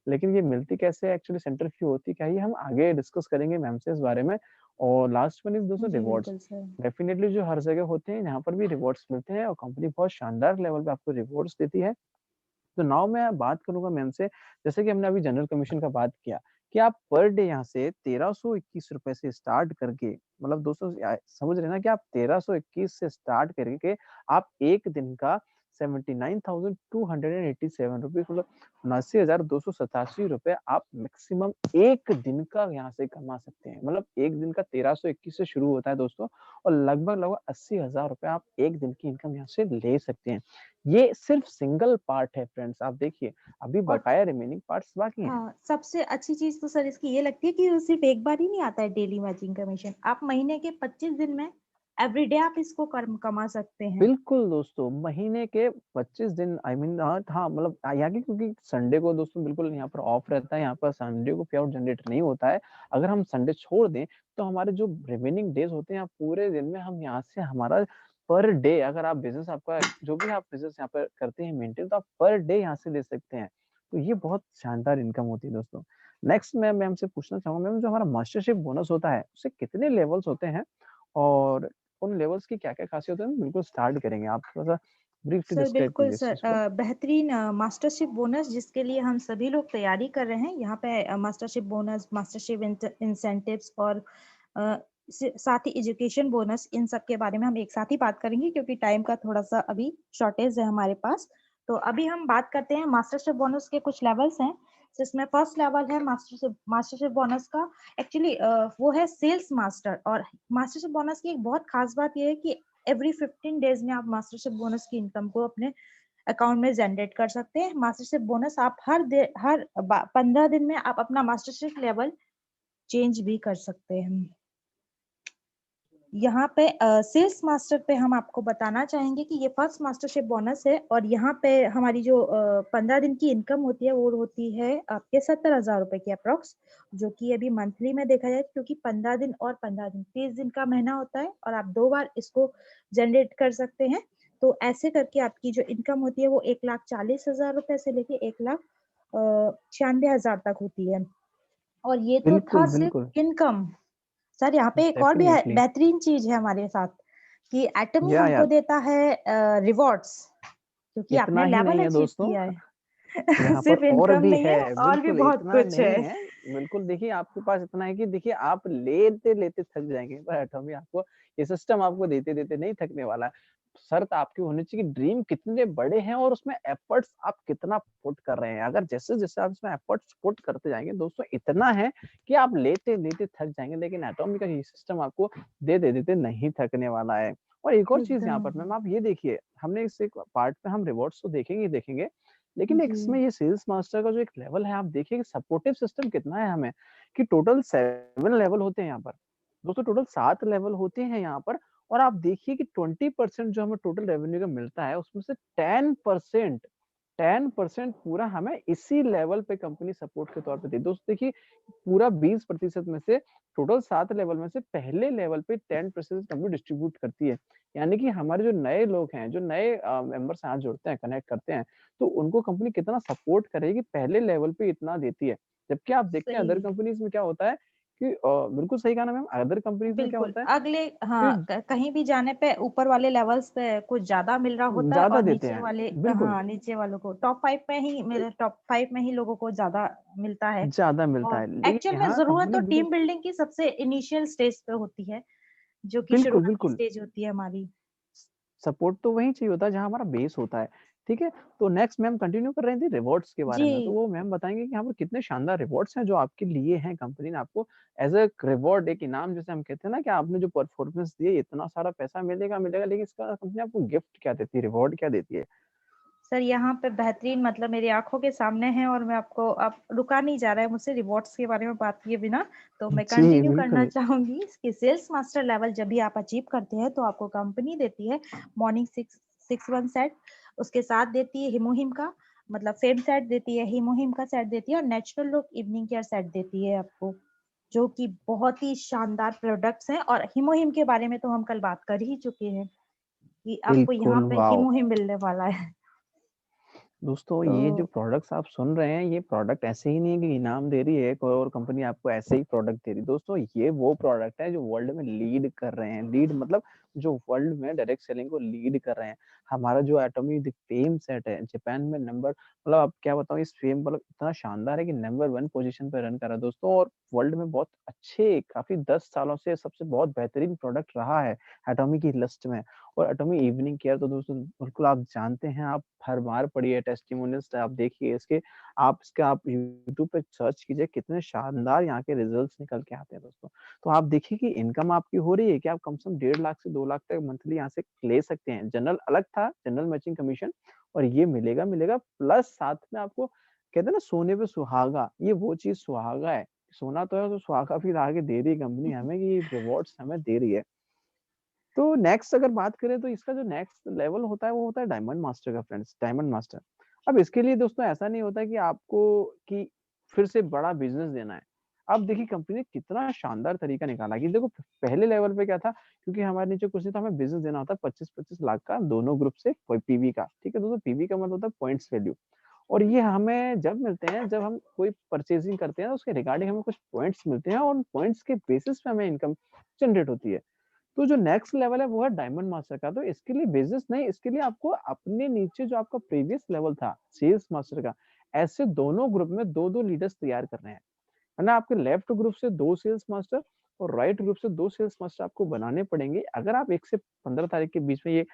लेकिन ये मिलती कैसे है, एक्चुअली सेंटर फी होती क्या है, ये हम आगे डिस्कस करेंगे मैम से इस बारे में। और लास्ट वन इज दोस्तों जी रिवॉर्ड्स। बिल्कुल सर। डेफिनेटली जो हर जगह होते हैं, यहाँ पर भी रिवॉर्ड्स मिलते हैं और कंपनी बहुत शानदार लेवल पे आपको रिवॉर्ड्स देती है। तो नाउ मैं बात करूंगा मैम से, जैसे कि हमने अभी जनरल कमीशन का बात किया, कि आप पर डे यहाँ से 1321 रुपए से स्टार्ट करके, मतलब दोस्तों समझ रहे हैं ना, कि आप 1321 से स्टार्ट करके आप एक दिन का 79,287 रुपीज, मतलब 79,287 रुपए आप मैक्सिमम एक दिन का यहाँ से कमा सकते हैं। मतलब एक दिन का 1321 से शुरू होता है दोस्तों, और लगभग लगभग 80,000 रुपए आप एक दिन की इनकम यहाँ से ले सकते हैं। ये सिर्फ सिंगल पार्ट है फ्रेंड्स, आप देखिए अभी और बकाया रिमेनिंग पार्ट्स बाकी हैं। हाँ, सबसे अच्छी चीज तो सर इसकी ये लगती है कि वो सिर्फ एक बार ही नहीं आता है डेली मैचिंग कमीशन। आप महीने के 25 दिन में एवरीडे आप इसको कमा सकते हैं। बिल्कुल दोस्तों, महीने के 25 दिन, आई मीन हाँ, मतलब यहाँ की, क्योंकि संडे को दोस्तों बिल्कुल यहाँ पर ऑफ रहता है, यहाँ पर संडे को पे आउट जनरेट नहीं होता है। अगर हम संडे छोड़ दें तो हमारे जो रिमेनिंग डेज होते हैं, पूरे दिन में हम यहाँ से हमारा पर डे, अगर आप बिजनेस आपका जो भी आप बिजनेस यहाँ पर करते हैं मेंटेन, तो आप पर डे यहाँ से ले सकते हैं। तो ये बहुत शानदार इनकम होती है दोस्तों। नेक्स्ट मैं मैम से पूछना चाहूंगा, मैम जो हमारा मास्टरशिप बोनस होता है, उससे कितने लेवल्स होते हैं और उन लेवल्स की क्या-क्या खासियत है? बिल्कुल स्टार्ट करेंगे। आप थोड़ा-सा ब्रीफली सर डिस्क्राइब बिल्कुल कीजिए इस सर, चीज़ को। बेहतरीन मास्टरशिप बोनस जिसके लिए हम सभी लोग तैयारी कर रहे हैं। यहाँ पे मास्टरशिप बोनस, मास्टरशिप इंसेंटिव्स और साथ ही एजुकेशन बोनस, इन सब के बारे में हम एक साथ ही बात करेंगे क्योंकि टाइम का थोड़ा सा अभी शॉर्टेज है हमारे पास। तो अभी हम बात करते हैं मास्टरशिप बोनस के कुछ लेवल्स हैं, जिसमें फर्स्ट लेवल है मास्टरशिप बोनस का। एक्चुअली वो है सेल्स मास्टर। और मास्टरशिप बोनस की एक बहुत खास बात यह है कि एवरी 15 डेज में आप मास्टरशिप बोनस की इनकम को अपने अकाउंट में जनरेट कर सकते हैं। मास्टरशिप बोनस आप हर 15 दिन में आप अपना मास्टरशिप लेवल चेंज भी कर सकते हैं। यहाँ पे सेल्स मास्टर पे हम आपको बताना चाहेंगे कि ये फर्स्ट मास्टरशिप बोनस है और यहाँ पे हमारी जो 15 दिन की इनकम होती है वो होती है आपके 70,000 रुपए की अप्रोक्स, जो कि अभी मंथली में देखा जाए, क्योंकि 15 दिन और 15 दिन 30 दिन का महीना होता है और आप 2 बार इसको जनरेट कर सकते हैं। तो ऐसे करके आपकी जो इनकम होती है वो 1,40,000 रुपए से लेके 1,96,000 तक होती है। और ये तो था बिल्कुल, बिल्कुल। सिर्फ इनकम। सर यहाँ पे एक और भी डेफ़िनिटली। बेहतरीन चीज है हमारे साथ कि एटमी या हमको यार, देता है रिवॉर्ड्स, क्योंकि इतना आपने ही नहीं लेवल है अचीव दोस्तों, किया है। यहाँ पर सिर्फ और इनकम भी नहीं है, है। और भी बिल्कुल, बहुत इतना कुछ है। नहीं है। बिल्कुल देखिए, आपके पास इतना है कि देखिए आप लेते-लेते थक जाएँगे, पर एटॉमी आपको ये सिस्टम आपको देते-देते नहीं थकने वाला है। शर्त आपकी होनी चाहिए कि ड्रीम कितने बड़े हैं और उसमें एफर्ट्स आप कितना पुट कर रहे हैं। अगर जैसे-जैसे आप इसमें एफर्ट्स पुट करते जाएँगे दोस्तों, इतना है कि आप लेते-लेते थक जाएँगे, लेकिन एटॉमी का ये सिस्टम आपको देते-देते नहीं थकने वाला है। और एक और चीज़ यहाँ एकदम। पर मैम आप ये देखिए, हमने इस एक पार्ट पे हम रिवॉर्ड्स तो देखेंगे ही देखेंगे, लेकिन एक जी इसमें ये सेल्स मास्टर का जो एक लेवल है, आप देखिए कि सपोर्टिव सिस्टम कितना है हमें, कि टोटल 7 लेवल होते हैं यहाँ पर। दोस्तों टोटल 7 लेवल होते हैं यहाँ पर, और आप देखिए कि 20% जो हमें टोटल रेवेन्यू का मिलता है, उसमें से 10% 10% पूरा हमें इसी लेवल पे कंपनी सपोर्ट के तौर पे दी। दोस्तों देखिए, पूरा 20% में से टोटल 7 लेवल में से पहले लेवल पे 10% कंपनी डिस्ट्रीब्यूट करती है। यानी कि हमारे जो नए लोग हैं, जो नए मेंबर्स यहाँ जुड़ते हैं, कनेक्ट करते हैं, तो उनको कंपनी कितना सपोर्ट करेगी, पहले लेवल पे इतना देती है। जबकि आप देखते हैं अदर सही। कंपनीज़ में क्या होता है कि बिल्कुल सही कहा ना मैम, अदर कंपनीज़ में क्या बिल्कुल होता है अगले, कि हाँ, कहीं भी जाने पे ऊपर वाले लेवल्स पे कुछ ज्यादा मिल रहा होता है ज़्यादा और देते नीचे हैं। वाले, बिल्कुल, हाँ, नीचे वालों को टॉप 5 में ही लोगों को ज्यादा मिलता है। ज़्यादा मिलता और है। लेकिन एक्चुअल में यहाँ जरूरत कंपनी तो बिल्कुल टीम बिल्डिंग की सबसे इनिशियल स्टेज पे होती है, जो कि बिल्कुल, शुरुआती बिल्कुल। स्टेज होती है हमारी। सपोर्ट तो वहीं चाहिए होता है जहाँ हमारा बेस होता है, ठीक है? तो नेक्स्ट मैम कंटिन्यू कर रही थी रिवॉर्ड्स के बारे में, तो जी वो मैम बताएँगे कि यहाँ पर कितने शानदार रिवॉर्ड्स हैं जो आपके लिए हैं, कंपनी ने आपको एज़ अ रिवॉर्ड एक इनाम जिसे हम कहते हैं ना कि आपने जो परफॉर्मेंस दी है, इतना सारा पैसा मिलेगा, मिलेगा लेकिन इसका कंपनी आपको गिफ्ट क्या देती है, रिवॉर्ड क्या देती है? सर, यहाँ पे बेहतरीन मतलब मेरी आँखों के सामने है और मैं आपको अब रुका नहीं जा रहा है मुझसे रिवॉर्ड्स के बारे में बात किए बिना, तो मैं जी, कंटिन्यू करना बिल्कुल। चाहूँगी कि सेल्स मास्टर लेवल जब भी आप अचीव करते हैं, तो आपको कंपनी देती है मॉर्निंग 6 सेट, उसके साथ देती है हिमोहिम का मतलब फेम सेट देती है, हिमोहिम का सेट देती है और natural look evening care set देती है आपको, जो कि बहुत ही शानदार प्रोडक्ट्स हैं और हिमोहिम के बारे में तो हम कल बात कर ही चुके हैं, कि आपको यहाँ बिल्कुल, पे वॉव! हिमोहिम मिलने वाला है। दोस्तों तो ये जो प्रोडक्ट्स आप सुन रहे हैं, ये प्रोडक्ट ऐसे ही नहीं है कि इनाम दे रही है कोई और कंपनी आपको ऐसे ही प्रोडक्ट दे रही है। दोस्तों ये वो प्रोडक्ट है जो वर्ल्ड में लीड कर रहे हैं। लीड मतलब जो वर्ल्ड में डायरेक्ट सेलिंग को लीड कर रहे हैं। हमारा जो एटॉमी द फेम सेट है, जापान में नंबर मतलब आप क्या बताऊँ इस फेम मतलब इतना शानदार है कि नंबर 1 पोज़ीशन पे रन कर रहा है दोस्तों और वर्ल्ड में बहुत अच्छे काफ़ी 10 सालों से सबसे बहुत बेहतरीन प्रोडक्ट रहा है एटॉमी की लिस्ट में। और एटॉमी इवनिंग केयर तो दोस्तों बिल्कुल आप जानते हैं, आप हर बार पढ़िए टेस्टिमोनियल्स आप देखिए इसके, आप यूट्यूब पे सर्च कीजिए कितने शानदार यहाँ के रिजल्ट्स निकल के आते हैं दोस्तों। तो आप देखिए कि इनकम आपकी हो रही है कि आप कम से कम 1.5 लाख से 2 लाख तक मंथली यहाँ से ले सकते हैं। जनरल अलग था, जनरल मैचिंग कमीशन और ये मिलेगा प्लस साथ में आपको कहते हैं ना सोने पे सुहागा, ये वो चीज़ सुहागा है। सोना तो है तो सुहागा भी ला के दे रही है कंपनी हमें कि ये रिवॉर्ड्स हमें दे रही है। तो नेक्स्ट अगर बात करें तो इसका जो नेक्स्ट लेवल होता है वो होता है डायमंड मास्टर का फ्रेंड्स, डायमंड मास्टर। अब इसके लिए दोस्तों ऐसा नहीं होता है कि आपको कि फिर से बड़ा बिज़नेस देना है। अब देखिए कंपनी ने कितना शानदार तरीका निकाला कि देखो पहले लेवल पे क्या था क्योंकि हमारे नीचे कुछ नहीं था हमें बिज़नेस देना होता है 25-25 लाख का दोनों ग्रुप से कोई पीवी का, ठीक है दोस्तों? पीवी का मतलब होता है पॉइंट्स वैल्यू और ये हमें जब मिलते हैं जब हम कोई परचेज़िंग करते हैं तो उसके रिगार्डिंग हमें कुछ पॉइंट्स मिलते हैं और उन पॉइंट्स के बेसिस पे हमें इनकम जनरेट होती है। तो जो नेक्स्ट लेवल है वो है डायमंड मास्टर का। तो इसके लिए बिज़नेस नहीं, इसके लिए आपको अपने नीचे जो आपका प्रीवियस लेवल था सेल्स मास्टर का, ऐसे दोनों ग्रुप में 2-2 लीडर्स तैयार करने हैं। है ना? आपके लेफ्ट ग्रुप से 2 सेल्स मास्टर और राइट ग्रुप से 2 सेल्स मास्टर आपको बनाने पड़ेंगे। अगर आप 1 से 15 तारीख के बीच में ये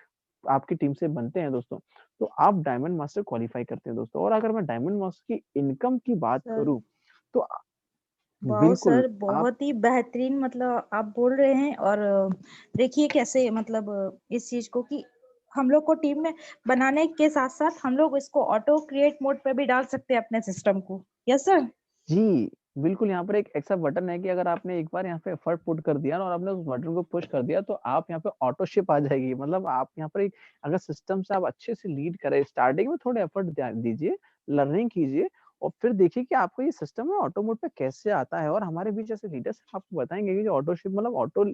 आपकी टीम से बनते हैं दोस्तों, तो आप डायमंड मास्टर क्वालीफाई करते हैं दोस्तों। और अगर मैं डायमंड मास्टर की इनकम की बात सर करूँ, तो वाओ बिल्कुल सर! आप बहुत ही बेहतरीन मतलब आप बोल रहे हैं और देखिए कैसे मतलब इस चीज़ को कि हम लोग को टीम में बनाने के साथ-साथ हम लोग इसको ऑटो क्रिएट मोड पे भी डाल सकते हैं अपने सिस्टम को। Yes sir? जी, बिल्कुल यहाँ पर एक ऐसा बटन है कि अगर आपने एक बार यहाँ पे एफर्ट पुट कर दिया ना और आपने उस बटन को पुश कर दिया तो आप यहाँ पे ऑटो शिप आ जाएगी। मतलब आप यहाँ पर एक अगर सिस्टम से आप अच्छे से लीड करें, स्टार्टिंग में थोड़े एफर्ट दीजिए, लर्निंग कीजिए और फिर देखिए कि आपको ये सिस्टम है ऑटो मोड पे कैसे आता है और हमारे बीच ऐसे लीडर्स आपको बताएँगे कि जो ऑटो शिप मतलब ऑटो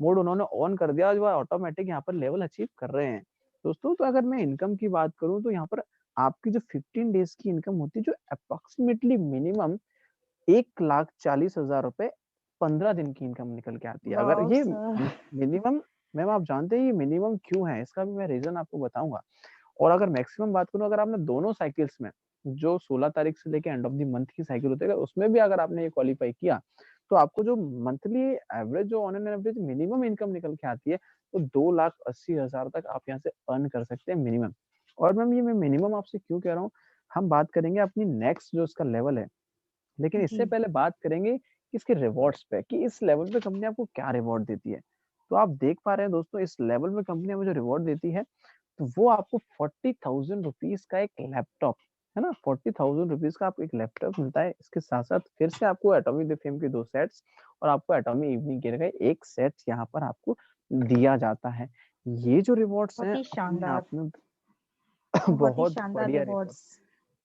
मोड उन्होंने ऑन कर दिया और जो ऑटोमैटिक यहाँ पर लेवल अचीव कर रहे हैं। दोस्तों तो अगर मैं इनकम की बात करूँ तो यहाँ पर आपकी जो 15 डेज़ की इनकम होती है जो अप्रॉक्सिमेटली मिनिमम 1,40,000 रुपए 15 दिन की इनकम निकल के आती है। अगर वाओ ये सर! मिनिमम मैम आप जानते हैं ये मिनिमम क्यों है? इसका भी मैं रीज़न आपको बताऊँगा। और अगर मैक्सिमम बात करूँ अगर आपने दोनों साइकिल्स में जो 16 तारीख से लेके एंड ऑफ द मंथ की साइकिल होती है, अगर उसमें भी अगर आपने ये क्वालीफाई किया, तो आपको जो मंथली एवरेज जो on an average minimum income निकल के आती है, तो 2,80,000 तक आप यहाँ से अर्न कर सकते हैं मिनिमम। और मैम ये मैं मिनिमम आपसे क्यों कह रहा हूँ? हम बात करेंगे अपनी नेक्स्ट जो इसका लेवल है लेकिन इससे जी, पहले बात करेंगे कि इसके रिवॉर्ड्स पे कि इस लेवल पे कंपनी आपको क्या रिवॉर्ड देती है। तो आप देख पा रहे हैं दोस्तों इस लेवल पे कंपनी हमें जो रिवॉर्ड देती है, तो वो आपको 40,000 रुपीज़ का एक लैपटॉप, है ना? 40,000 रुपीज़ का आपको एक लैपटॉप मिलता है। इसके साथ-साथ फिर से आपको एटॉमी द फेम के 2 सेट्स और आपको एटॉमी इवनिंग केयर का 1 सेट यहाँ पर आपको दिया जाता है। ये जो रिवॉर्ड्स बहुत हैं ही अपने शानदार, आप में बहुत ही बहुत शानदार बढ़िया रिवॉर्ड रिवॉर्ड्स।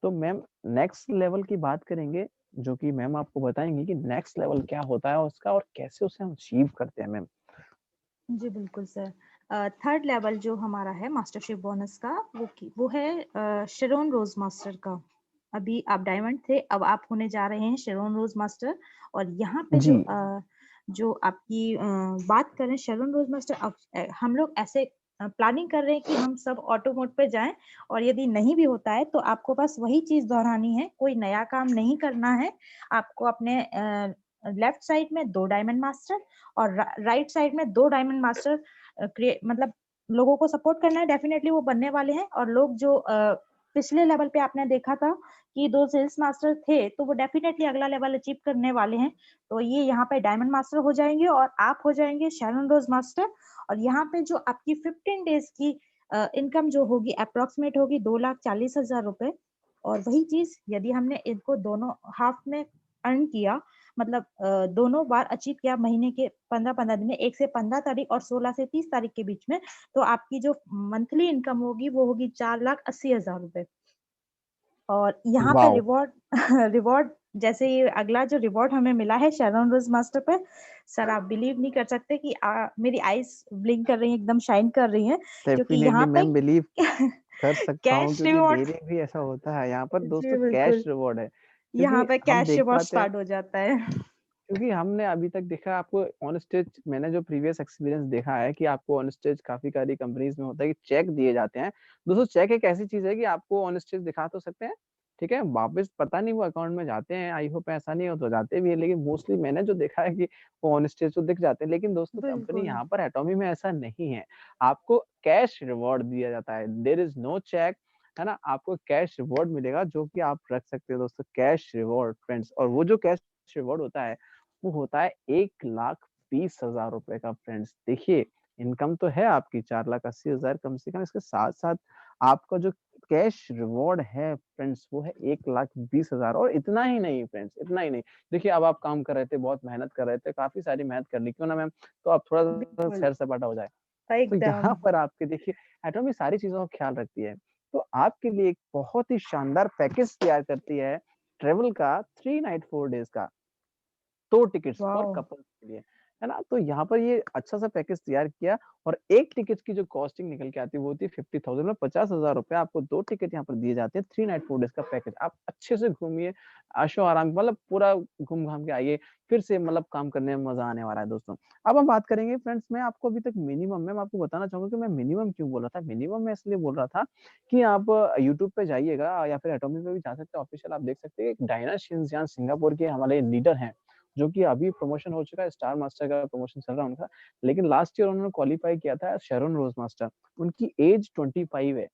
तो मैम नेक्स्ट लेवल की बात करेंगे, जो कि मैम आपको बताएँगी कि नेक्स्ट लेवल क्या होता है उसका और कैसे उसे हम अचीव करते हैं मैम? जी, बिल्कुल सर। थर्ड लेवल जो हमारा है मास्टरशिप बोनस का वो है शेरोन रोज़ मास्टर का। अभी आप डायमंड थे, अब आप होने जा रहे हैं शेरोन रोज़ मास्टर और यहाँ पे जी, जो आपकी बात करें शेरोन रोज़ मास्टर अब हम लोग ऐसे प्लानिंग कर रहे हैं कि हम सब ऑटो मोड पे जाएँ और यदि नहीं भी होता है तो आपको बस वही चीज़ दोहरानी है, कोई नया काम नहीं करना है। आपको अपने लेफ्ट साइड में 2 डायमंड मास्टर और राइट साइड में 2 डायमंड मास्टर क्रिए मतलब लोगों को सपोर्ट करना है, डेफिनेटली वो बनने वाले हैं। और लोग जो पिछले लेवल पे आपने देखा था कि 2 सेल्स मास्टर थे, तो वो डेफिनेटली अगला लेवल अचीव करने वाले हैं। तो ये यहाँ पे डायमंड मास्टर हो जाएँगे और आप हो जाएँगे शैरन रोज़ मास्टर। और यहाँ पे जो आपकी 15 डेज़ की इनकम जो होगी अप्रॉक्सिमेट होगी 2,40,000 रुपए। और वही चीज़ यदि हमने इनको दोनों हाफ में अर्न किया, मतलब दोनों बार अचीव किया महीने के 15-15 दिन में, 1 से 15 तारीख और 16 से 30 तारीख के बीच में, तो आपकी जो मंथली इनकम होगी वो होगी 4,80,000 रुपए। और यहाँ पे वाओ! रिवॉर्ड रिवॉर्ड जैसे ये अगला जो रिवॉर्ड हमें मिला है शैरन रोज़ मास्टर पे, सर आप बिलीव नहीं कर सकते कि मेरी आईज़ ब्लिंक कर रही हैं, एकदम शाइन कर रही हैं, क्योंकि डेफिनिटली यहाँ पे मैम बिलीव कर सकता हूँ कैश क्योंकि रिवॉर्ड। मेरे भी ऐसा होता है। यहाँ पर जी, दोस्तों बिल्कुल। कैश रिवॉर्ड है यहाँ क्योंकि पे हम कैश देख रिवॉर्ड पाते हैं स्टार्ट हो जाता है। क्योंकि हमने अभी तक देखा है आपको ऑन स्टेज मैंने जो प्रीवियस एक्सपीरियंस देखा है कि आपको ऑन स्टेज काफ़ी सारी कंपनीज़ में होता है कि चेक दिए जाते हैं। दोस्तों चेक एक ऐसी चीज़ है कि आपको ऑन स्टेज दिखा तो सकते हैं, ठीक है? वापस पता नहीं वो अकाउंट में जाते हैं, आई होप ऐसा नहीं हो तो जाते भी हैं, लेकिन मोस्टली मैंने जो देखा है कि वो ऑन स्टेज तो दिख जाते हैं। लेकिन दोस्तों कंपनी बिल्कुल। यहाँ पर एटॉमी में ऐसा नहीं है। आपको कैश रिवॉर्ड दिया जाता है। देयर इज़ नो चेक, है ना? आपको कैश रिवॉर्ड मिलेगा जो कि आप रख सकते हो दोस्तों कैश रिवॉर्ड फ्रेंड्स और वो जो कैश रिवॉर्ड होता है वो होता है 1,20,000 रुपए का फ्रेंड्स। देखिए, इनकम तो है आपकी 4,80,000 कम से कम, इसके साथ-साथ आपका जो कैश रिवॉर्ड है फ्रेंड्स, वो है 1,20,000 और इतना ही नहीं फ्रेंड्स, इतना ही नहीं। देखिए, अब आप काम कर रहे थे, बहुत मेहनत कर रहे थे, काफ़ी सारी मेहनत कर ली, क्यों ना मैम? तो अब थोड़ा-सा बिल्कुल, सैर-सपाटा हो जाए। तो एकदम। यहाँ पर आपके देखिए, एटॉमी सारी चीज़ों का ख्याल रखती है। तो आपके लिए एक बहुत ही शानदार पैकेज तैयार करती है, ट्रैवल का 3 नाइट 4 डेज़ का। 2 टिकट्स फॉर वाओ! कपल्स के लिए, है ना? तो यहाँ पर ये अच्छा-सा पैकेज तैयार किया और 1 टिकट की जो कॉस्टिंग निकल के आती है वो होती है 50,000 में 50,000 रुपए आपको 2 टिकट यहाँ पर दिए जाते हैं 3 नाइट 4 डेज़ का पैकेज। आप अच्छे से घूमिए, ऐशो-आराम मतलब पूरा घूम-घाम के आइए, फिर से मतलब काम करने में मज़ा आने वाला है दोस्तों। अब हम बात करेंगे फ्रेंड्स मैं आपको अभी तक मिनिमम मैं आपको बताना चाहूँगा कि मैं मिनिमम क्यों बोल रहा था? मिनिमम मैं इसलिए बोल रहा था कि आप यूट्यूब पे जाइएगा या फिर एटॉमी पे भी जा सकते हैं ऑफिशियल आप देख सकते हैं। एक डायना शिनज़ियान सिंगापुर के हमारे लीडर हैं। जो कि अभी प्रमोशन हो चुका है, स्टार मास्टर का प्रमोशन चल रहा है उनका। लेकिन लास्ट ईयर उन्होंने क्वालीफाई किया था शैरन रोज़ मास्टर। उनकी एज 25 है,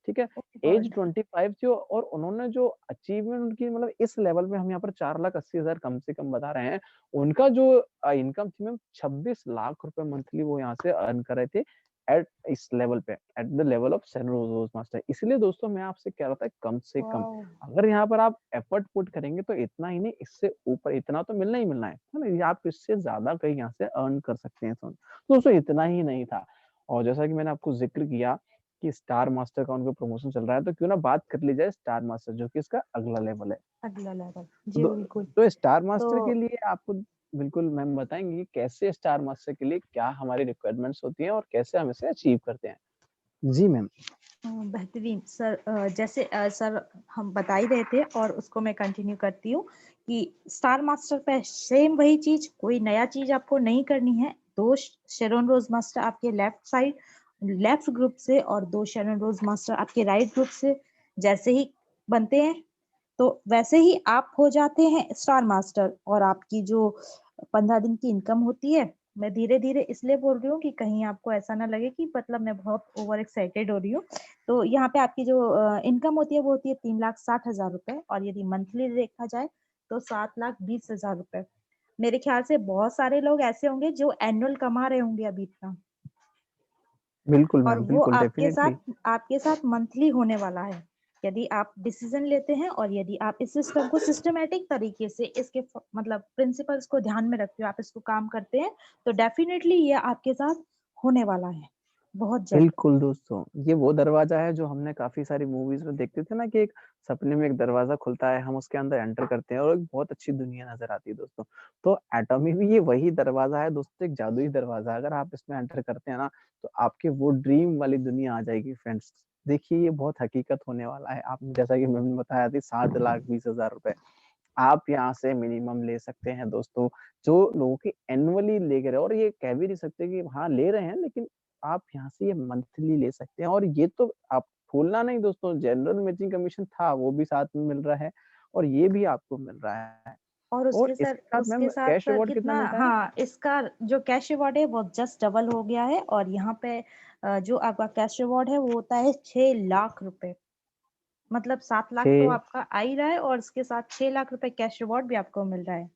ठीक है? ओह एज गॉड! 25 थी और उन्होंने जो अचीवमेंट उनकी मतलब इस लेवल में हम यहाँ पर 4,80,000 कम से कम बता रहे हैं। उनका जो इनकम थी मैम 26 लाख रुपए मंथली वो यहाँ से अर्न कर रहे थे एट इस लेवल पे, at the level of Sharon Rose master. इसलिए दोस्तों मैं आपसे कह रहा था कम से कम वाओ! अगर यहाँ पर आप एफर्ट पुट करेंगे तो इतना ही नहीं, इससे ऊपर इतना तो मिलना ही मिलना है ना? ये आप इससे ज़्यादा कहीं यहाँ से अर्न कर सकते हैं। तो दोस्तों इतना ही नहीं था और जैसा कि मैंने आपको ज़िक्र किया कि स्टार मास्टर का उनका प्रमोशन चल रहा है, तो क्यों ना बात कर ली जाए स्टार मास्टर जो कि इसका अगला लेवल है। अगला लेवल। तो जी, बिल्कुल। तो स्टार तो मास्टर के लिए आपको बिल्कुल मैम बताएँगी कि कैसे स्टार मास्टर के लिए क्या हमारी रिक्वायरमेंट्स होती हैं और कैसे हम इसे अचीव करते हैं? जी मैम। बेहतरीन सर, जैसे सर हम बता ही रहे थे और उसको मैं कंटिन्यू करती हूँ कि स्टार मास्टर पे सेम वही चीज, कोई नया चीज आपको नहीं करनी है। 2 शेरोन रोज मास्टर आपके लेफ्ट साइड लेफ्ट ग्रुप से और 2 शेरोन रोज मास्टर आपके राइट ग्रुप से जैसे ही बनते हैं, तो वैसे ही आप हो जाते हैं स्टार मास्टर। और आपकी जो 15 दिन की इनकम होती है, मैं धीरे-धीरे इसलिए बोल रही हूँ कि कहीं आपको ऐसा ना लगे कि मतलब मैं बहुत ओवर एक्साइटेड हो रही हूँ। तो यहाँ पे आपकी जो इनकम होती है वो होती है 3,60,000 रुपए। और यदि मंथली देखा जाए तो 7,20,000 रुपए। मेरे ख्याल से बहुत सारे लोग ऐसे होंगे जो एनुअल कमा रहे होंगे अभी इतना। बिल्कुल और मैम, वो बिल्कुल डेफिनिटली। आपके साथ मंथली होने वाला है। यदि आप डिसीजन लेते हैं और यदि आप इस सिस्टम को सिस्टमैटिक तरीके से इसके मतलब प्रिंसिपल्स को ध्यान में रखते हो, आप इसको काम करते हैं, तो डेफिनेटली ये आपके साथ होने वाला है बहुत जल्द। बिल्कुल दोस्तों, ये वो दरवाज़ा है जो हमने काफ़ी सारी मूवीज़ में देखते थे ना कि एक सपने में एक दरवाज़ा खुलता है, हम उसके अंदर एंटर करते हैं और एक बहुत अच्छी दुनिया नज़र आती है दोस्तों। तो एटॉमी भी ये वही दरवाज़ा है दोस्तों, एक जादुई दरवाज़ा है। अगर आप इसमें एंटर करते हैं ना, तो आपकी वो ड्रीम वाली दुनिया आ जाएगी फ्रेंड्स। देखिए ये बहुत हकीकत होने वाला है। आपने जैसा कि मैम ने बताया थी 7,20,000 रुपए। आप यहाँ से मिनिमम ले सकते हैं दोस्तों, जो लोगों की एनुअली लेके रहे और ये कह भी नहीं सकते कि हाँ, ले रहे हैं लेकिन आप यहाँ से ये मंथली ले सकते हैं और ये तो आप भूलना नहीं दोस्तों जनरल मैचिंग कमीशन था, वो भी साथ में मिल रहा है और ये भी आपको मिल रहा है। और और इसके साथ मैम उसके साथ कैश सर रिवॉर्ड कितना कितना, मिलता है? हाँ, इसका जो कैश रिवॉर्ड है वो जस्ट डबल हो गया है। और यहाँ पे जो आपका कैश रिवॉर्ड है वो होता है 6 लाख रुपए। मतलब 7 लाख तो 6। आपका आ ही रहा है और इसके साथ 6 लाख रुपए कैश रिवॉर्ड भी आपको मिल रहा है।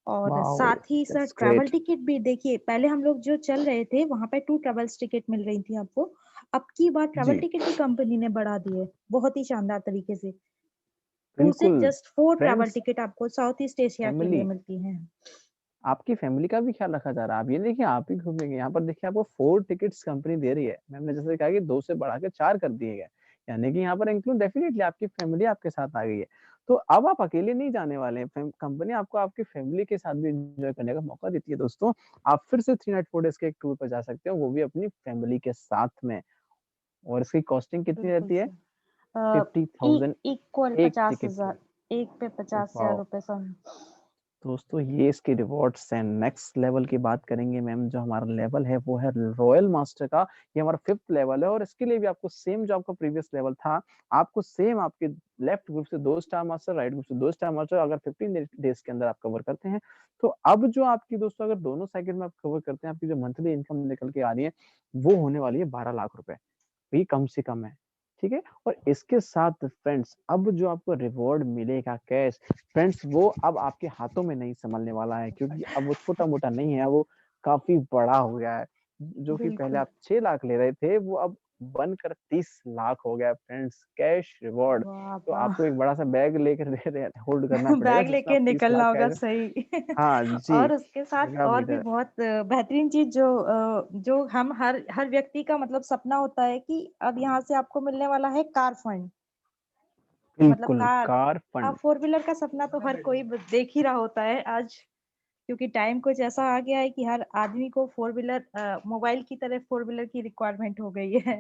और वाओ, साथ ही sir that's travel great. Ticket भी देखिए, पहले हम लोग जो चल रहे थे वहाँ पे 2 ट्रैवल्स टिकट मिल रही थी आपको। अब की बार ट्रैवल जी, टिकट भी कंपनी ने बढ़ा दी है, बहुत ही शानदार तरीके से। 2 से बिल्कुल। जस्ट 4 ट्रैवल फ्रेंड्स, टिकट आपको साउथ ईस्ट एशिया के फैमिली, लिए मिलती हैं। आपकी फैमिली का भी ख्याल रखा जा रहा है। आप ये नहीं कि आप ही घूमेंगे, यहाँ पर देखिए आपको 4 टिकट्स कंपनी दे रही है। मैम ने जैसे कहा कि 2 से बढ़ा के 4 कर दिए गए। यानी कि यहाँ पर इंक्लूड डेफिनिटली आपकी फैमिली आपके साथ आ गई है। तो अब आप अकेले नहीं जाने वाले हैं। कंपनी आपको आपकी फैमिली के साथ भी एन्जॉय करने का मौका देती है दोस्तों। आप फिर से 3 नाइट 4 डेज़ के एक टूर पे जा सकते हो, वो भी अपनी फैमिली के साथ में। और इसकी कॉस्टिंग कितनी बिल्कुल रहती है? सर। अ, ई 50,000 इक्वल एक टिकट की। 50,000, एक पे 50,000 वाओ! रुपए सम। दोस्तों ये इसके रिवॉर्ड्स हैं। नेक्स्ट लेवल की बात करेंगे मैम, जो हमारा लेवल है वो है रॉयल मास्टर का। ये हमारा 5th लेवल है और इसके लिए भी आपको सेम जो आपका प्रीवियस लेवल था, आपको सेम आपके लेफ्ट ग्रुप से 2 स्टार मास्टर, राइट ग्रुप से 2 स्टार मास्टर अगर 15 डेज़ के अंदर आप कवर करते हैं, तो अब जो आपकी दोस्तों अगर दोनों साइकिल में आप कवर करते हैं, आपकी जो मंथली इनकम निकल के आ रही है, वो होने वाली है 12 लाख रुपए। ये कम से कम है, ठीक है? और इसके साथ फ्रेंड्स अब जो आपको रिवॉर्ड मिलेगा कैश, फ्रेंड्स वो अब आपके हाथों में नहीं संभलने वाला है क्योंकि अब वो छोटा-मोटा नहीं है, वो काफ़ी बड़ा हो गया है। जो कि पहले बिल्कुल। आप 6 लाख ले रहे थे, वो अब बनकर 30 लाख हो गया है फ्रेंड्स कैश रिवॉर्ड। वाह, तो वाह! आपको एक बड़ा-सा बैग लेकर दे रहे होल्ड करना पड़ेगा बैग जिसमें लेके आप 30 निकलना लाख होगा, कैश। सही। हाँ जी, और उसके साथ जगह और भी मीटर। बहुत बेहतरीन चीज़ जो हम हर हर व्यक्ति का मतलब सपना होता है कि अब यहाँ से आपको मिलने वाला है कार फंड। मतलब बिल्कुल, कार। कार अब फंड। 4 व्हीलर का सपना तो हर कोई देख ही रहा होता है आज, क्योंकि टाइम कुछ ऐसा आ गया है कि हर आदमी को 4 व्हीलर मोबाइल की तरह 4 व्हीलर की रिक्वायरमेंट हो गई है।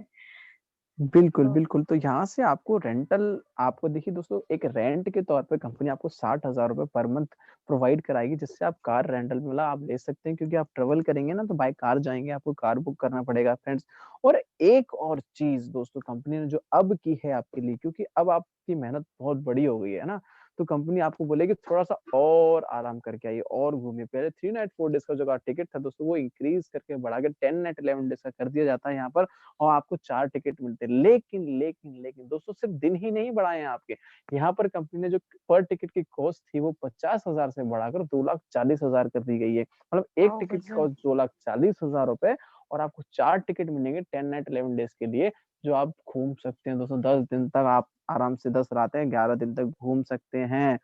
बिल्कुल, तो बिल्कुल। तो यहाँ से आपको रेंटल आपको देखिए दोस्तों एक रेंट के तौर पे कंपनी आपको 60,000 रुपए पर मंथ प्रोवाइड कराएगी जिससे आप कार रेंटल मतलब आप ले सकते हैं क्योंकि आप ट्रैवल करेंगे ना तो बाय कार जाएँगे, आपको कार बुक करना पड़ेगा फ्रेंड्स। और एक और चीज़ दोस्तों कंपनी ने जो अब की है आपके लिए क्योंकि अब आपकी मेहनत बहुत बड़ी हो गई है ना, तो कंपनी आपको बोलेगी थोड़ा-सा और आराम करके आइए और घूमिए। पहले 3 नाइट 4 डेज़ का जो टिकट था दोस्तों वो इंक्रीज़ करके बढ़ा के 10 नाइट 11 डेज़ का कर दिया जाता है यहाँ पर और आपको 4 टिकट मिलते हैं। लेकिन दोस्तों सिर्फ़ दिन ही नहीं बढ़ाए हैं आपके। यहाँ पर कंपनी ने जो पर टिकट की कॉस्ट थी वो 50,000 से बढ़ाकर 2,40,000 कर दी गई है। मतलब एक वाओ टिकट की गज़ब! कॉस्ट 2,40,000 रुपए और आपको 4 टिकट मिलेंगे 10 नाइट 11 डेज़ के लिए, जो आप घूम सकते हैं दोस्तों 10 दिन तक आप आराम से 10 रातें 11 दिन तक घूम सकते हैं।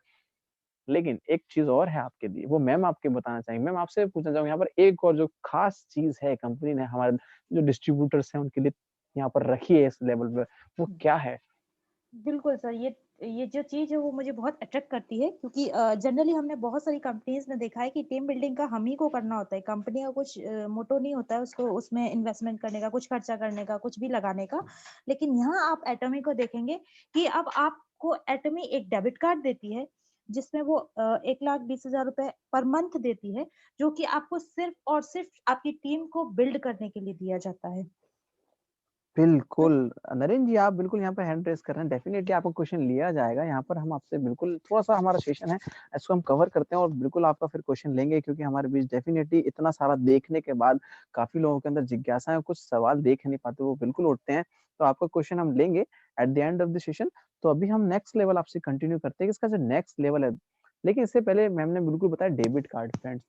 लेकिन एक चीज़ और है आपके लिए, वो मैम आपके बताना चाहेंगी। मैम आपसे पूछना चाहूँगा यहाँ पर एक और जो ख़ास चीज़ है कंपनी ने हमारे जो डिस्ट्रीब्यूटर्स हैं उनके लिए यहाँ पर रखी है इस लेवल पे, वो क्या है? बिल्कुल सर, ये जो चीज़ है वो मुझे बहुत अट्रैक्ट करती है, क्योंकि जनरली हमने बहुत सारी कंपनीज़ में देखा है कि टीम बिल्डिंग का हम ही को करना होता है। कंपनी का कुछ मोटो नहीं होता है उसको उसमें इन्वेस्टमेंट करने का, कुछ खर्चा करने का, कुछ भी लगाने का। लेकिन यहाँ आप एटॉमी को देखेंगे कि अब आपको एटॉमी एक डेबिट कार्ड देती है, जिसमें वो 1,20,000 रुपए पर मंथ देती है, जो कि आपको सिर्फ़ और सिर्फ़ आपकी टीम को बिल्ड करने के लिए दिया जाता है। तो बिल्कुल, नरेंद्र जी आप बिल्कुल यहाँ पे हैंड रेज़ कर रहे हैं, डेफ़िनिटली आपका क्वेश्चन लिया जाएगा। यहाँ पर हम आपसे बिल्कुल थोड़ा-सा हमारा सेशन है, इसको हम कवर करते हैं और बिल्कुल आपका फिर क्वेश्चन लेंगे क्योंकि हमारे बीच डेफ़िनिटली इतना सारा देखने के बाद काफ़ी लोगों के अंदर जिज्ञासा है, कुछ सवाल देख नहीं पाते, वो बिल्कुल उठते हैं। तो आपका क्वेश्चन हम लेंगे at the end of the session. तो अभी हम नेक्स्ट लेवल आपसे कंटिन्यू करते हैं कि इसका जो नेक्स्ट लेवल है लेकिन इससे पहले मैम ने बिल्कुल बताया डेबिट कार्ड फ्रेंड्स।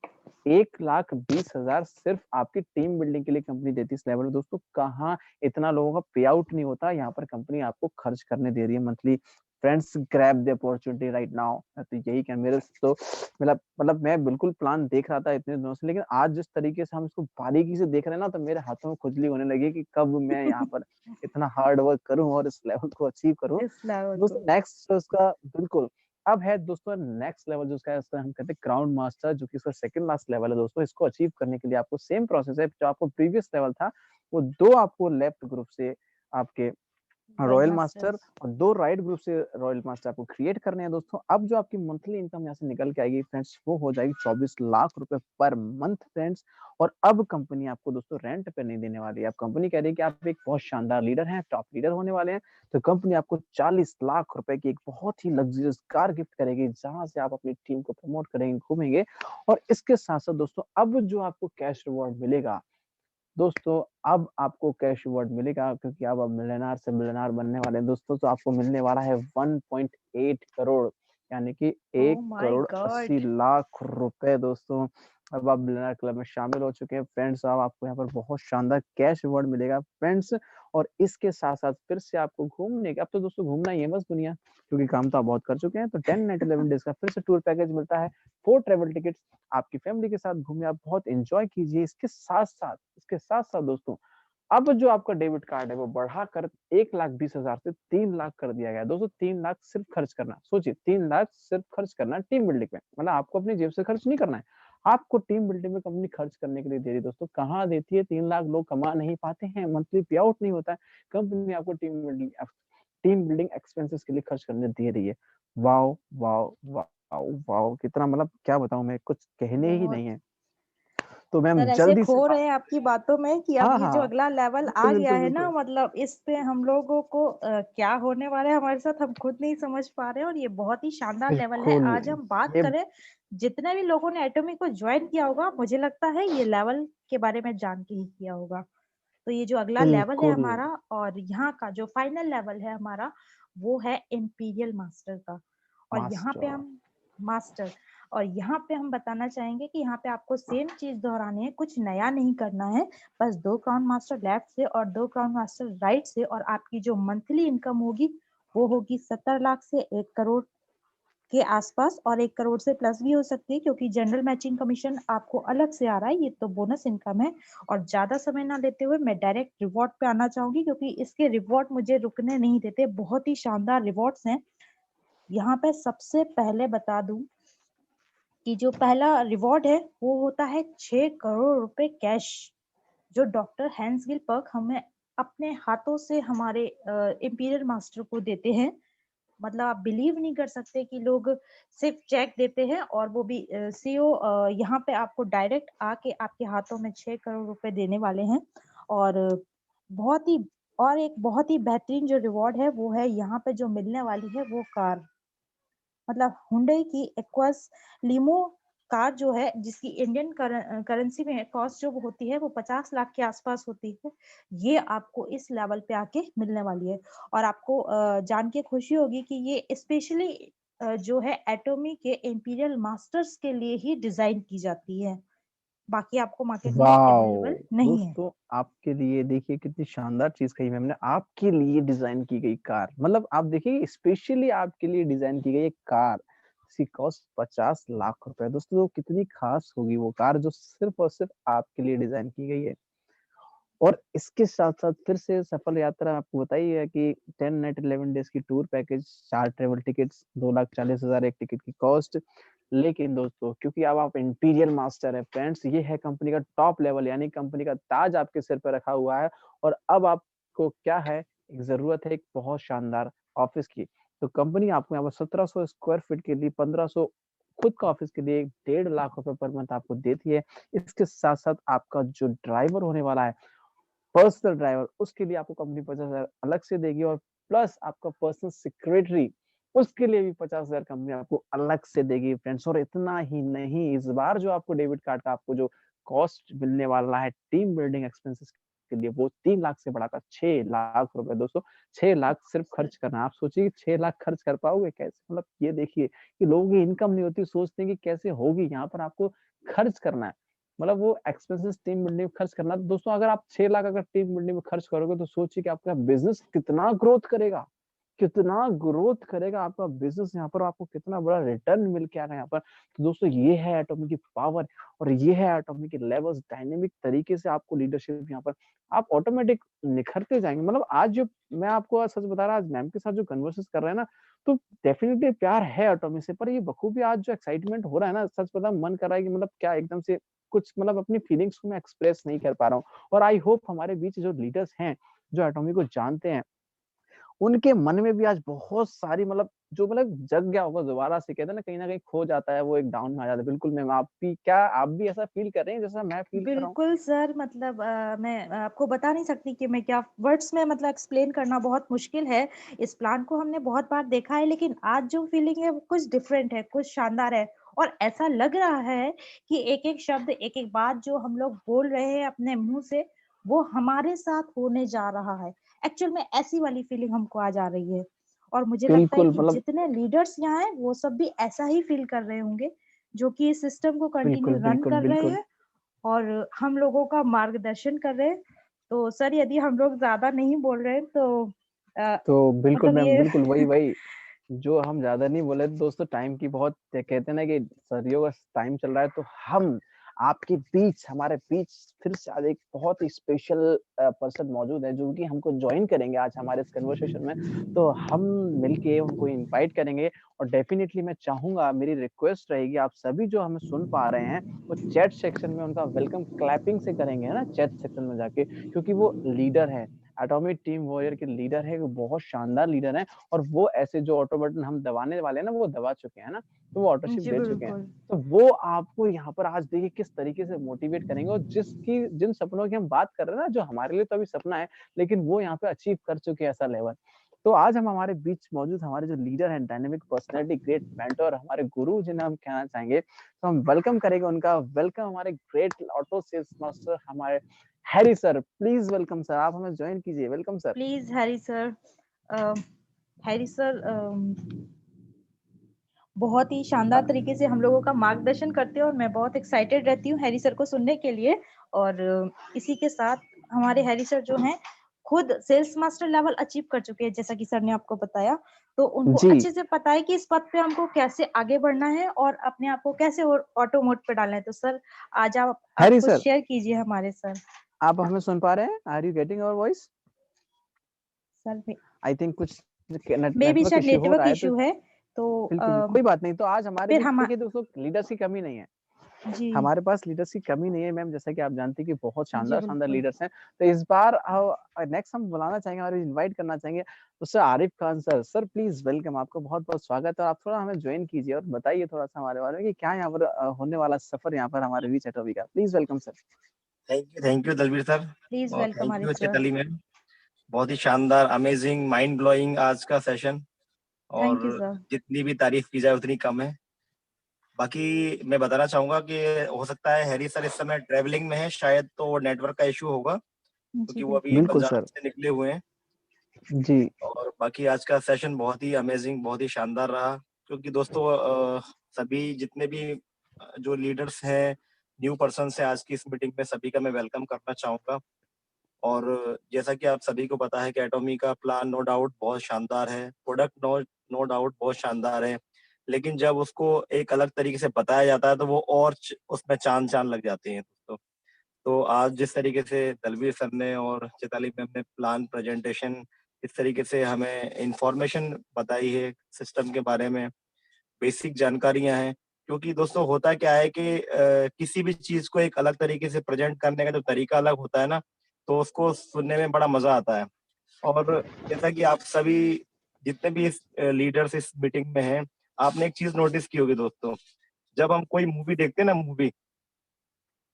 1,20,000 सिर्फ़ आपकी टीम बिल्डिंग के लिए कंपनी देती है इस लेवल में दोस्तों कहाँ इतना लोगों का पे आउट नहीं होता, यहाँ पर कंपनी आपको खर्च करने दे रही है monthly. Friends grab the opportunity right now मैं तो यही कह मेरे तो मतलब मैं बिल्कुल प्लान देख रहा था इतने दिनों से, लेकिन आज जिस तरीके से हम इसको बारीकी से देख रहे हैं ना, तो मेरे हाथों में खुजली होने लगी कि कब मैं यहाँ पर इतना हार्ड वर्क करूँ और इस लेवल को अचीव करूँ। इस लेवल दोस्तों को। नेक्स्ट जो उसका बिल्कुल, अब है दोस्तों नेक्स्ट लेवल जो उसका है उसका हम कहते हैं क्राउन मास्टर जो कि इसका सेकंड लास्ट लेवल है दोस्तों। इसको अचीव करने के लिए आपको सेम प्रोसेस है जो आपको प्रीवियस लेवल था, वो 2 आपको लेफ्ट ग्रुप से आपके रॉयल रॉयल मास्टर मास्टर्स। और 2 राइट ग्रुप से रॉयल मास्टर आपको क्रिएट करने हैं दोस्तों। अब जो आपकी मंथली इनकम यहाँ से निकल के आएगी फ्रेंड्स, वो हो जाएगी 24 लाख रुपए पर मंथ फ्रेंड्स। और अब कंपनी आपको दोस्तों रेंट पे नहीं देने वाली है। अब कंपनी कह रही है कि आप एक बहुत शानदार लीडर हैं, टॉप लीडर होने वाले हैं, तो कंपनी आपको 40 लाख रुपए की एक बहुत ही लग्ज़रियस कार गिफ्ट करेगी, जहाँ से आप अपनी टीम को प्रमोट करेंगे, घूमेंगे। और इसके साथ-साथ दोस्तों अब जो आपको कैश रिवॉर्ड मिलेगा दोस्तों अब आपको कैश रिवॉर्ड मिलेगा, क्योंकि अब आप मिलियनेयर से मिलियनेयर बनने वाले हैं दोस्तों। तो आपको मिलने वाला है 1.8 करोड़, यानी कि ओह 1 माय करोड़ 80 गॉड। लाख रुपए दोस्तों। अब आप मिलियनेयर क्लब में शामिल हो चुके हैं फ्रेंड्स। अब आपको यहाँ पर बहुत शानदार कैश रिवॉर्ड मिलेगा फ्रेंड्स। और इसके साथ साथ फिर से आपको घूमने का, अब तो दोस्तों घूमना ही है बस दुनिया, क्योंकि काम तो आप बहुत कर चुके हैं। तो 10 नाइट 11 डेज का फिर से टूर पैकेज मिलता है, 4 ट्रेवल टिकट्स, आपकी फैमिली के साथ घूमिए, आप बहुत एंजॉय कीजिए। इसके साथ साथ दोस्तों, अब जो आपका डेबिट कार्ड है वो बढ़ाकर 1,20,000 से 3 लाख कर दिया गया है दोस्तों। 3 लाख सिर्फ खर्च करना, सोचिए 3 लाख सिर्फ खर्च करना टीम बिल्डिंग में। मतलब आपको अपनी जेब से खर्च नहीं करना है, आपको टीम बिल्डिंग में कंपनी खर्च करने के लिए दे रही है दोस्तों। कहाँ देती है? 3 लाख लोग कमा नहीं पाते हैं, मंथली पे आउट नहीं होता है, कंपनी आपको टीम बिल्डिंग एक्सपेंसेस के लिए खर्च करने दे रही है। वाओ वाओ वाओ वाओ, कितना मतलब क्या बताऊं, मैं कुछ कहने ही बहुत नहीं है। तो मैम सर ऐसे जल्दी से खो रहे हैं आपकी बातों में कि अब हाँ ये जो हाँ, अगला लेवल आ बिल्कुल गया बिल्कुल है ना, बिल्कुल मतलब इस पे हम लोगों को क्या होने वाला है हमारे साथ हम खुद नहीं समझ पा रहे हैं। और ये बहुत ही शानदार लेवल है। बिल्कुल। आज हम बात ये करें, जितने भी लोगों ने एटॉमिक को ज्वाइन किया होगा, मुझे लगता है ये लेवल के बारे में जान के ही किया होगा। तो ये जो अगला लेवल है बिल्कुल। हमारा, और यहाँ का जो फाइनल लेवल है हमारा, वो है इम्पीरियल मास्टर का। और यहाँ पे मास्टर। हम मास्टर और यहाँ पे हम बताना चाहेंगे कि यहाँ पे आपको सेम चीज दोहरानी है, कुछ नया नहीं करना है। बस 2 क्राउन मास्टर लेफ्ट से और 2 क्राउन मास्टर राइट से, और आपकी जो मंथली इनकम होगी वो होगी 70 लाख से 1 करोड़ के आसपास, और 1 करोड़ से प्लस भी हो सकती है, क्योंकि जनरल मैचिंग कमीशन आपको अलग से आ रहा है, ये तो बोनस इनकम है। और ज्यादा समय ना लेते हुए मैं डायरेक्ट रिवॉर्ड पे आना चाहूंगी, क्योंकि इसके रिवॉर्ड मुझे रुकने नहीं देते, बहुत ही शानदार रिवॉर्ड्स हैं। यहाँ पे सबसे पहले बता दूं कि जो पहला रिवॉर्ड है वो होता है 6 करोड़ रुपए कैश, जो डॉक्टर हैंस गिल पर्क हमें अपने हाथों से हमारे इंपीरियल मास्टर को देते हैं। मतलब आप बिलीव नहीं कर सकते कि लोग सिर्फ चेक देते हैं, और वो भी सीओ यहाँ पे आपको डायरेक्ट आके आपके हाथों में 6 करोड़ रुपए देने वाले हैं। और बहुत ही और एक बहुत ही बेहतरीन जो रिवॉर्ड है वो है यहाँ पे जो मिलने वाली है वो कार। मतलब हुंडई की एक्वास लीमो कार जो है, जिसकी इंडियन करेंसी में कॉस्ट जो होती है वो 50 लाख के आसपास होती है, ये आपको इस लेवल पे आके मिलने वाली है। और आपको जान के खुशी होगी कि ये स्पेशली जो है एटॉमी के इंपीरियल मास्टर्स के लिए ही डिजाइन की जाती है, बाकी आपको मार्केट में वाओ अवेलेबल नहीं है। दोस्तों, आपके लिए देखिए कितनी शानदार चीज कही मैम ने, आपके लिए डिजाइन की गई कार, मतलब आप देखिए स्पेशली आपके लिए डिजाइन की गई एक कार, इसकी कॉस्ट 50 लाख रुपए। दोस्तों तो कितनी खास होगी वो कार जो सिर्फ और सिर्फ आपके लिए डिजाइन की गई है। और इसके साथ साथ फिर से सफल यात्रा आपको बताइए कि 10 नाइट 11 डेज की टूर पैकेज, 4 ट्रेवल टिकट्स, 2,40,000 एक टिकट की कॉस्ट। लेकिन दोस्तों क्योंकि अब आप इंपीरियल मास्टर है फ्रेंड्स, ये है कंपनी का टॉप लेवल, यानी कंपनी का ताज आपके सिर पर रखा हुआ है। और अब आपको क्या है, एक जरूरत है एक बहुत शानदार ऑफिस की। तो कंपनी आपको यहाँ पर 1700 स्क्वायर फीट के लिए 1500 खुद का ऑफिस के लिए 1.5 लाख रुपए पर मंथ आपको देती है। इसके साथ साथ आपका जो ड्राइवर होने वाला है, पर्सनल ड्राइवर, उसके लिए आपको कंपनी 50,000 अलग से देगी। और प्लस आपका पर्सनल सेक्रेटरी, उसके लिए भी 50,000 कंपनी आपको अलग से देगी फ्रेंड्स। और इतना ही नहीं, इस बार जो आपको डेबिट कार्ड का आपको जो कॉस्ट मिलने वाला है टीम बिल्डिंग एक्सपेंसेस के लिए, वो 3 लाख से बढ़ाकर 6 लाख रुपए। दोस्तों 6 लाख सिर्फ खर्च करना, आप सोचिए 6 लाख खर्च कर पाओगे कैसे? मतलब ये देखिए कि लोगों की इनकम नहीं होती, सोचते हैं कि कैसे होगी, यहाँ पर आपको खर्च करना है। मतलब वो एक्सपेंसेस टीम बिल्डिंग में खर्च करना। तो दोस्तों अगर आप 6 लाख अगर टीम बिल्डिंग में खर्च करोगे तो सोचिए कि आपका बिजनेस कितना ग्रोथ करेगा, कितना ग्रोथ करेगा आपका बिजनेस, यहाँ पर आपको कितना बड़ा रिटर्न मिल के आ रहा है यहाँ पर। तो दोस्तों ये है एटॉमी की पावर, और ये है एटॉमी के लेवल्स, डायनेमिक तरीके से आपको लीडरशिप यहाँ पर आप ऑटोमेटिक निखरते जाएंगे। मतलब आज जो मैं आपको आज सच बता रहा, आज मैम के साथ जो कन्वर्सेस कर रहे हैं ना, तो डेफिनेटली प्यार है एटॉमी से। पर ये बखूबी आज जो एक्साइटमेंट हो रहा है ना, सच बता मन कर रहा है कि मतलब क्या एकदम से कुछ, मतलब अपनी फीलिंग्स को मैं एक्सप्रेस नहीं कर पा रहा हूँ। और आई होप हमारे बीच जो लीडर्स हैं, जो एटॉमी को जानते हैं, उनके मन में भी आज बहुत सारी मतलब जो मतलब जग गया होगा दोबारा से, कहते हैं ना कहीं ना कहीं खो जाता है वो, एक डाउन में आ जाता है। बिल्कुल मैम, आप भी क्या, आप भी ऐसा फील कर रहे हैं जैसा मैं फील कर रहा हूँ? बिल्कुल सर, मतलब मैं आपको बता नहीं सकती कि मैं क्या वर्ड्स में मतलब एक्सप्लेन करना बहुत मुश्किल है। इस प्लान को हमने बहुत बार देखा है, लेकिन आज जो फीलिंग है वो कुछ डिफरेंट है, कुछ शानदार है। और ऐसा लग रहा है कि एक एक शब्द, एक एक बात जो हम लोग बोल रहे हैं अपने मुंह से, वो हमारे साथ होने जा रहा है। एक्चुअल में ऐसी वाली फीलिंग हमको आ जा रही है और मुझे लगता है बिल्कुल, कि मतलब जितने लीडर्स यहाँ हैं, वो सब भी ऐसा ही फील कर रहे होंगे, जो कि इस सिस्टम को बिल्कुल, कंटिन्यू रन बिल्कुल, कर रहे बिल्कुल। हैं और हम लोगों का मार्गदर्शन कर रहे हैं। तो सर यदि हम लोग ज़्यादा नहीं बोल रहे हैं तो अ, तो बिल्कुल मतलब मैम, ये बिल्कुल वही जो हम ज़्यादा नहीं बोले तो दोस्तों, टाइम की बहुत कहते हैं ना कि सदियों का टाइम चल रहा है, तो हम आपके बीच, हमारे बीच फिर से आज एक बहुत ही स्पेशल पर्सन मौजूद है जो कि हमको जॉइन करेंगे आज हमारे इस कन्वर्सेशन में। तो हम मिलके उनको इनवाइट करेंगे और डेफिनिटली मैं चाहूँगा, मेरी रिक्वेस्ट रहेगी आप सभी जो हमें सुन पा रहे हैं, वो चैट सेक्शन में उनका वेलकम क्लैपिंग से करेंगे, है ना? चैट सेक्शन में जाके, क्योंकि वो लीडर है, एटॉमिक टीम वॉरियर के लीडर है, वो बहुत शानदार लीडर हैं। और वो ऐसे जो ऑटो बटन हम दबाने वाले हैं ना, वो दबा चुके हैं ना, तो वो ऑटोशिप जी, दे चुके हैं। बिल्कुल। तो वो आपको यहाँ पर आज देखिए किस तरीके से मोटिवेट करेंगे और जिन सपनों की हम बात कर रहे हैं ना, जो हमारे लिए तो अभी सपना है, लेकिन वो यहाँ पे अचीव कर चुके हैं ऐसा लेवल। तो आज हम हमारे बीच मौजूद हमारे जो लीडर हैं, डायनामिक पर्सनैलिटी, ग्रेट मेंटर, हमारे गुरु जिन्हें हम कहना चाहेंगे, तो हम वेलकम करेंगे उनका। वेलकम हमारे ग्रेट ऑटो सेल्स मास्टर हमारे Harry sir, please welcome sir, आप हमें जॉइन कीजिए। Welcome sir. Please Harry sir a, Harry sir बहुत ही शानदार तरीके से हम लोगों का मार्गदर्शन करते हैं और मैं बहुत एक्साइटेड रहती हूँ हैरी सर को सुनने के लिए और इसी के साथ हमारे हैरी सर जो हैं खुद सेल्स मास्टर लेवल अचीव कर चुके हैं जैसा कि सर ने आपको बताया तो उनको जी, अच्छे से पता है कि इस पद पे हमको कैसे आगे बढ़ना है और अपने आप को कैसे और ऑटो मोड पे डालना है तो सर आज आप हैरी कुछ सर, शेयर कीजिए हमारे सर आप हमें सुन पा रहे हैं? Are you getting our voice? Sir I think कुछ मे बी नेटवर्क शायद इश्यू हो नेटवर्क रहा है, तो इशू है तो बिल्कुल, कोई बात नहीं। तो आज हमारे फिर बीच हम देखिए दोस्तों, लीडर्स की कमी नहीं है। जी हमारे पास लीडर्स की कमी नहीं है मैम, जैसा कि आप जानती हैं कि बहुत जी शानदार-शानदार बिल्कुल लीडर्स हैं। तो इस बार नेक्स्ट हम बुलाना चाहेंगे और इनवाइट करना चाहेंगे mister Arif Khan sir. Sir please welcome, आपका बहुत-बहुत स्वागत है और आप थोड़ा हमें जॉइन कीजिए और बताइए थोड़ा-सा हमारे बारे में कि क्या यहाँ पर होने वाला सफ़र यहाँ पर हमारे बीच एटॉमी का। Please welcome sir. Thank you Dalveer sir please और welcome thank you Arif sir Chetali ma'am. बहुत ही शानदार, अमेजिंग, माइंड ब्लोइंग आज का सेशन थैंक और यू सर जितनी भी तारीफ की जाए उतनी कम है। बाकी मैं बताना चाहूँगा कि हो सकता है हैरी सर इस समय ट्रैवलिंग में है, शायद तो वो नेटवर्क का इश्यू होगा जी क्योंकि वो अभी बिल्कुल पंजाब सर। से निकले हुए हैं। जी, और बाकी आज का सेशन बहुत ही अमेजिंग, बहुत ही शानदार रहा क्योंकि दोस्तों सभी जितने भी जो लीडर्स हैं, न्यू पर्सन्स हैं आज की इस मीटिंग में, सभी का मैं वेलकम करना चाहूँगा। और जैसा कि आप सभी को पता है कि एटॉमी का प्लान नो डाउट बहुत शानदार है, प्रोडक्ट नो नो डाउट बहुत शानदार है, लेकिन जब उसको एक अलग तरीके से बताया जाता है तो वो और उसमें चांद चांद लग जाते हैं दोस्तों। तो आज जिस तरीके से दलवीर सर ने और चैताली मैम ने प्लान प्रेजेंटेशन इस तरीके से हमें इंफॉर्मेशन बताई है सिस्टम के बारे में, बेसिक जानकारियां हैं, क्योंकि दोस्तों होता क्या है कि किसी भी चीज को एक अलग तरीके से प्रेजेंट करने का जो तरीका अलग होता है ना, तो उसको सुनने में बड़ा मजा आता है। और जैसा कि आप सभी जितने भी इस लीडर्स इस मीटिंग में हैं, आपने एक चीज नोटिस की होगी दोस्तों, जब हम कोई मूवी देखते हैं ना मूवी,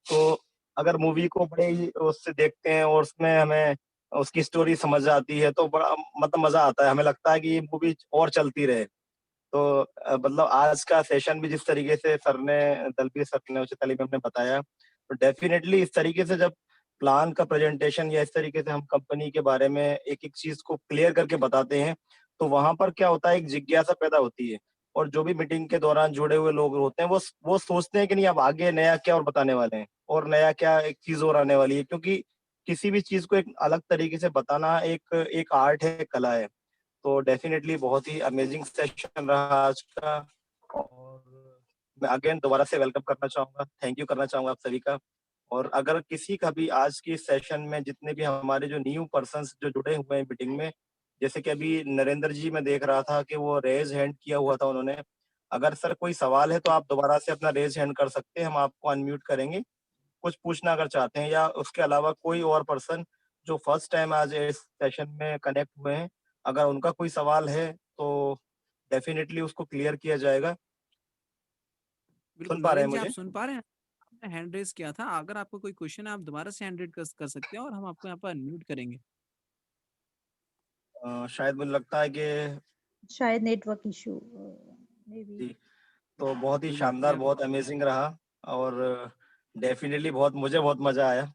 तो अगर मूवी को बड़े ही उससे देखते हैं और उसमें हमें उसकी स्टोरी समझ आती है तो बड़ा मतलब मजा आता है, हमें लगता है कि ये मूवी और चलती रहे। तो मतलब आज का सेशन भी जिस तरीके से सर ने, दलबीर सर ने, उचित अली मैम ने बताया, तो डेफिनेटली इस तरीके से जब प्लान का प्रेजेंटेशन या इस तरीके से हम कंपनी के बारे में एक-एक चीज़ को क्लियर करके बताते हैं, तो वहाँ पर क्या होता है, एक जिज्ञासा पैदा होती है और जो भी मीटिंग के दौरान जुड़े हुए लोग होते हैं, वो सोचते हैं कि नहीं अब आगे नया क्या और बताने वाले हैं और नया क्या एक चीज़ और आने वाली है, क्योंकि किसी भी चीज़ को एक अलग तरीके से बताना एक एक आर्ट है, एक कला है। तो डेफिनेटली बहुत ही अमेजिंग सेशन रहा आज का और मैं अगेन दोबारा से वेलकम करना चाहूँगा, थैंक यू करना चाहूँगा आप सभी का। और अगर किसी का भी आज की सेशन में जितने भी हमारे जो न्यू पर्सन्स जो जुड़े हुए हैं मीटिंग में, जैसे कि अभी नरेंद्र जी मैं देख रहा था कि वो रेज़ हैंड किया हुआ था उन्होंने। अगर सर कोई सवाल है तो आप दोबारा से अपना रेज़ हैंड कर सकते हैं, हम आपको अनम्यूट करेंगे। कुछ पूछना अगर चाहते हैं या उसके अलावा कोई और पर्सन जो फर्स्ट टाइम आज इस सेशन में कनेक्ट हुए हैं, अगर उनका कोई सवाल है तो डेफिनिटली उसको क्लियर किया जाएगा। सुन बिल्कुल, पा रहे हैं नरेंद्र जी आप मुझे? सुन पा रहे हैं? आपने हैंड रेज़ किया था, अगर आपको कोई क्वेश्चन है आप दोबारा से हैंड रेज़ कर सकते हैं और हम आपको यहाँ पर अनम्यूट करेंगे। शायद मुझे लगता है कि शायद नेटवर्क इशू मे बी जी, तो बहुत ही कोई बात नहीं शानदार, आप बहुत अमेज़िंग रहा और डेफिनिटली बहुत मुझे बहुत मज़ा आया।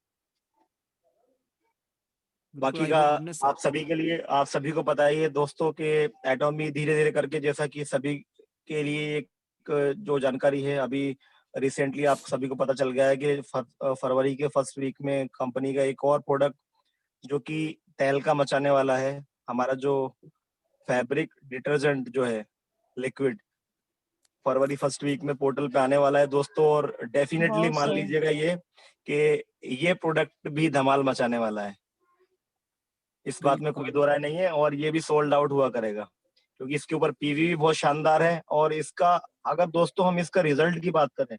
बिल्कुल बाकी आई का होप हमने आप सभी के लिए, आप सभी को पता ही है दोस्तों के एटॉमी धीरे धीरे करके, जैसा कि सभी के लिए एक जो जानकारी है, अभी रिसेंटली आप सभी को पता चल गया है कि फरवरी के फर्स्ट वीक में कंपनी का एक और प्रोडक्ट जो कि तहलका मचाने वाला है, हमारा जो फैब्रिक डिटर्जेंट जो है लिक्विड, फरवरी फर्स्ट वीक में पोर्टल पे आने वाला है दोस्तों। और डेफिनेटली बहुत मान सही। लीजिएगा ये कि ये प्रोडक्ट भी धमाल मचाने वाला है, इस बात में कोई बिल्कुल दो राय नहीं है। और ये भी सोल्ड आउट हुआ करेगा, क्योंकि इसके ऊपर पीवी भी बहुत शानदार है। और इसका अगर दोस्तों हम इसका रिजल्ट की बात करें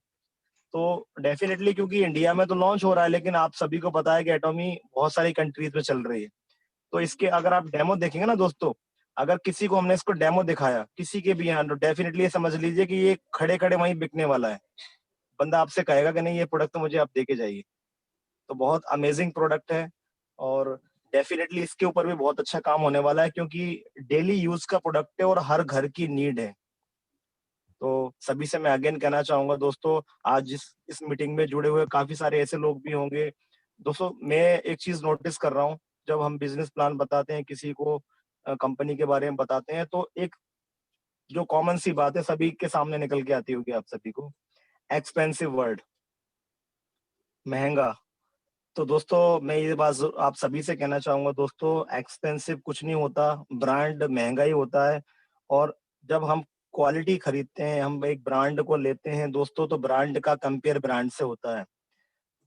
तो डेफिनेटली, क्योंकि इंडिया में तो लॉन्च हो रहा है, लेकिन आप सभी को पता है कि एटॉमी बहुत सारी कंट्रीज में चल रही है। तो इसके अगर आप डेमो देखेंगे ना दोस्तों, अगर किसी को हमने इसको डेमो दिखाया किसी के भी यहाँ, तो डेफिनेटली ये समझ लीजिए कि ये खड़े खड़े वहीं बिकने वाला है। बंदा आपसे कहेगा कि नहीं ये प्रोडक्ट तो मुझे आप दे के जाइए। तो बहुत अमेजिंग प्रोडक्ट है, और डेफिनेटली इसके ऊपर भी बहुत अच्छा काम होने वाला है, क्योंकि डेली यूज का प्रोडक्ट है और हर घर की नीड है। तो सभी से मैं अगेन कहना चाहूंगा दोस्तों, आज इस मीटिंग में जुड़े हुए काफी सारे ऐसे लोग भी होंगे। दोस्तों मैं एक चीज नोटिस कर रहा हूँ, जब हम बिजनेस प्लान बताते हैं किसी को, कंपनी के बारे में बताते हैं, तो एक जो कॉमन सी बात है सभी के सामने निकल के आती होगी आप सभी को, एक्सपेंसिव वर्ड, महंगा। तो दोस्तों मैं ये बात आप सभी से कहना चाहूंगा दोस्तों, एक्सपेंसिव कुछ नहीं होता, ब्रांड महंगा ही होता है। और जब हम क्वालिटी खरीदते हैं, हम एक ब्रांड को लेते हैं दोस्तों, तो ब्रांड का कंपेयर ब्रांड से होता है।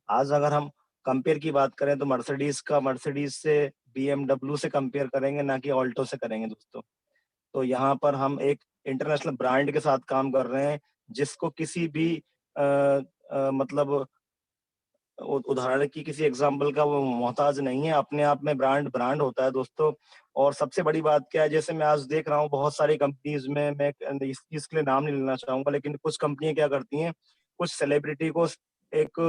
आज अगर हम कंपेयर की बात करें तो मर्सिडीज से बीएमडब्ल्यू से कंपेयर करेंगे, ना कि ऑल्टो से करेंगे दोस्तों। तो यहाँ पर हम एक इंटरनेशनल ब्रांड के साथ काम कर रहे हैं, जिसको किसी भी मतलब उदाहरण की, किसी एग्जाम्पल का वो मोहताज नहीं है। अपने आप में ब्रांड ब्रांड होता है दोस्तों। और सबसे बड़ी बात क्या है, जैसे मैं आज देख रहा हूँ बहुत सारी कंपनीज में, मैं इस चीज के लिए नाम नहीं लेना चाहूंगा, लेकिन कुछ कंपनियां क्या करती हैं, कुछ सेलिब्रिटी को एक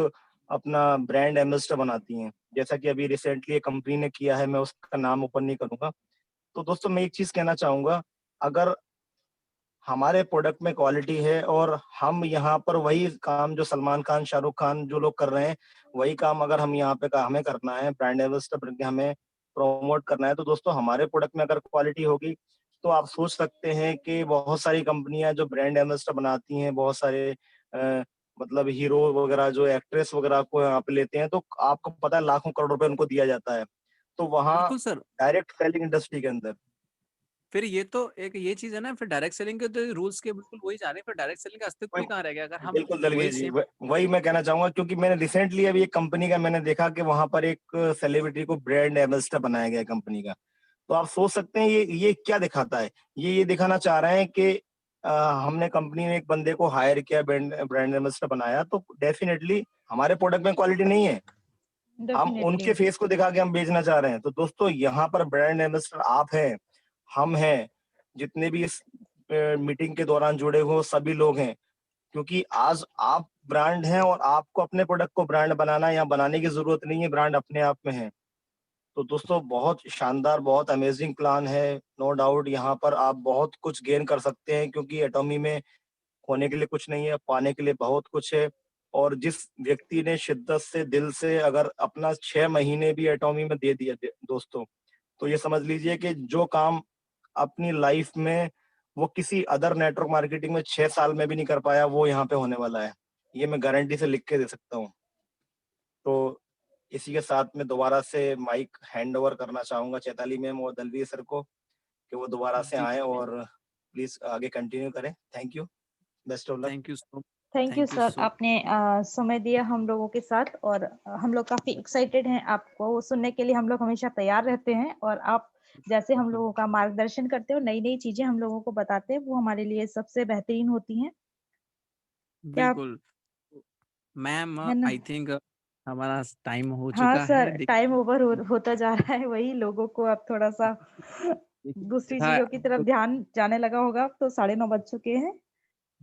अपना ब्रांड एम्बेसडर बनाती हैं, जैसा कि अभी रिसेंटली एक कंपनी ने किया है, मैं उसका नाम ओपन नहीं करूंगा। तो दोस्तों मैं एक चीज कहना चाहूंगा, अगर हमारे प्रोडक्ट में क्वालिटी है और हम यहाँ पर वही काम जो सलमान खान, शाहरुख खान जो लोग कर रहे हैं, वही काम अगर हम यहाँ पे हमें करना है, ब्रांड एम्बेसडर बन के हमें प्रमोट करना है, तो दोस्तों हमारे प्रोडक्ट में अगर क्वालिटी होगी, तो आप सोच सकते हैं कि बहुत सारी कंपनियां जो ब्रांड एम्बेसडर बनाती हैं, बहुत सारे मतलब हीरो वगैरह जो एक्ट्रेस वगैरह को यहाँ पे लेते हैं, तो आपको पता है लाखों करोड़ रुपए उनको दिया जाता है। तो वहाँ बिल्कुल सर। डायरेक्ट सेलिंग इंडस्ट्री के अंदर फिर ये तो एक ये चीज है ना, फिर डायरेक्ट सेलिंग के तो रूल्स के बिल्कुल वही जा रहे हैं, फिर डायरेक्ट सेलिंग का अस्तित्व ही कहाँ रह गया अगर हम बिल्कुल दलवीर वही जी, सेम। वही मैं कहना चाहूंगा, क्योंकि मैंने रिसेंटली अभी एक कंपनी का मैंने देखा कि वहां पर एक सेलिब्रिटी को ब्रांड एम्बेसडर बनाया गया कंपनी का। तो आप सोच सकते हैं ये क्या दिखाता है, ये दिखाना चाह रहे हैं कि हमने कंपनी में एक बंदे को हायर किया, ब्रांड एम्बेसडर बनाया, तो डेफिनेटली हमारे प्रोडक्ट में क्वालिटी नहीं है, हम डेफिनेटली। उनके फेस को दिखा के हम बेचना चाह रहे हैं। तो दोस्तों यहाँ पर ब्रांड एम्बेसडर आप हैं, हम हैं, जितने भी इस मीटिंग के दौरान जुड़े हुए सभी लोग हैं, क्योंकि आज आप ब्रांड हैं और आपको अपने प्रोडक्ट को ब्रांड बनाना या बनाने की जरूरत नहीं है, ब्रांड अपने आप में है। तो दोस्तों बहुत शानदार, बहुत अमेजिंग प्लान है, नो डाउट यहाँ पर आप बहुत कुछ गेन कर सकते हैं, क्योंकि एटॉमी में खोने के लिए कुछ नहीं है, पाने के लिए बहुत कुछ है। और जिस व्यक्ति ने शिद्दत से, दिल से अगर अपना 6 महीने भी एटॉमी में दे दिया दोस्तों, तो ये समझ लीजिए कि जो काम अपनी लाइफ में वो किसी अदर नेटवर्क मार्केटिंग में 6 साल में भी नहीं कर पाया, वो यहाँ पे होने वाला है। ये मैं गारंटी से लिख के दे सकता हूँ। तो इसी के साथ में दोबारा से माइक हैंड ओवर करना चाहूंगा चैताली मैम और दलवीर सर को, कि वो दोबारा से जी आए और प्लीज आगे कंटिन्यू करें। Thank you, best of luck. Thank you so thank you thank you sir, so आपने समय दिया हम लोगों के साथ, और हम लोग काफी एक्साइटेड हैं आपको सुनने के लिए। हम लोग हमेशा तैयार रहते हैं, और आप जैसे हम लोगों का मार्गदर्शन करते हो, नई नई चीजें हम लोगों को बताते हैं, वो हमारे लिए सबसे बेहतरीन होती हैं। क्या बिल्कुल मैम, है ना? आई थिंक हमारा टाइम हो हाँ चुका सर, है। टाइम ओवर होता जा रहा है। वही लोगों को अब थोड़ा सा दूसरी था चीजों की तरफ ध्यान जाने लगा होगा। अब तो 9:30 बज चुके हैं।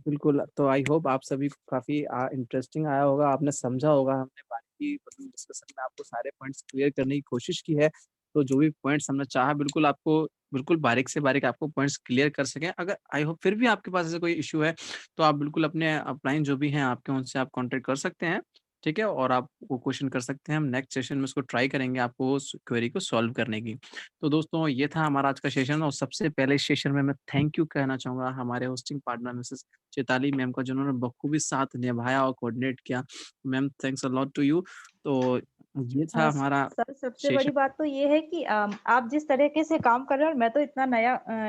बिल्कुल, तो आई होप आप सभी को काफ़ी इंटरेस्टिंग आया होगा, आपने समझा होगा, हमने बाकी मतलब डिस्कशन में आपको सारे पॉइंट्स क्लियर करने की कोशिश की है। तो जो भी पॉइंट्स हमने चाहा बिल्कुल आपको बिल्कुल बारीक से बारीक आपको पॉइंट्स क्लियर कर सकें। अगर आई होप फिर भी आपके पास ऐसा कोई इश्यू है, तो आप बिल्कुल अपने अपलाइन जो भी हैं आपके, उनसे आप कॉन्टैक्ट कर सकते हैं। ठीक है? और आप वो क्वेश्चन कर सकते हैं, हम नेक्स्ट सेशन में उसको ट्राई करेंगे आपको उस क्वेरी को सॉल्व करने की। तो दोस्तों ये था हमारा आज का सेशन और सबसे पहले इस सेशन में मैं थैंक यू कहना चाहूँगा हमारे hosting partner Mrs Chaitali ma'am का, जिन्होंने बखूबी साथ निभाया और कोऑर्डिनेट किया। Ma'am thanks a lot to you. तो ये था हमारा सर सबसे सेशन। बड़ी बात तो ये है कि आप जिस तरीके से काम कर रहे हो और मैं तो इतना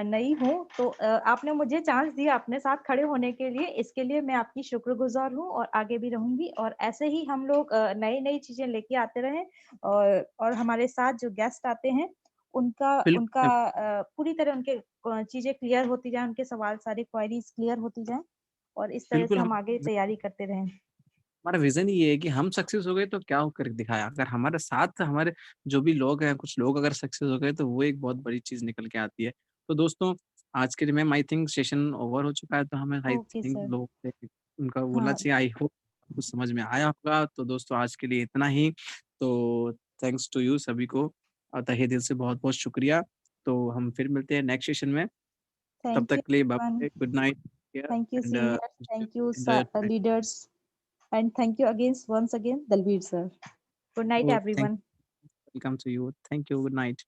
नई हूँ, तो आपने मुझे चांस दिया अपने साथ खड़े होने के लिए, इसके लिए मैं आपकी शुक्रगुजार हूँ और आगे भी रहूंगी। और ऐसे ही हम लोग नई नई चीजें लेके आते रहें और हमारे साथ जो गेस्ट आते हैं उनका बिल्कुल उनका मैम, पूरी तरह उनके चीजें क्लियर होती जाए, उनके सवाल सारी क्वेरीज क्लियर होती जाए और इस तरह बिल्कुल से हम हम आगे तैयारी करते रहें। हमारा विज़न ये है कि हम सक्सेस हो गए तो क्या करके दिखाया। अगर हमारे साथ हमारे जो भी लोग हैं, कुछ लोग अगर सक्सेस हो गए तो वो एक बहुत बड़ी चीज़ निकल के आती है। तो दोस्तों आज के लिए ma'am I think session over हो चुका है, तो हमें आई ओके थिंक सर। लोगों से उनका बोलना हाँ, चाहिए। आई होप कुछ समझ में आया होगा। तो दोस्तों आज के लिए इतना ही। तो थैंक्स टू यू सभी को तहे दिल से बहुत-बहुत शुक्रिया। तो हम फिर मिलते हैं नेक्स्ट सेशन में। तब थैंक तक यू के लिए everyone. Bye bye, good night, take Thank you, care seniors. And Thank you, enjoy leaders. And thank you again, once again, Dalveer sir. Good night, Oh, thank everyone. welcome to you. Thank you. Good night.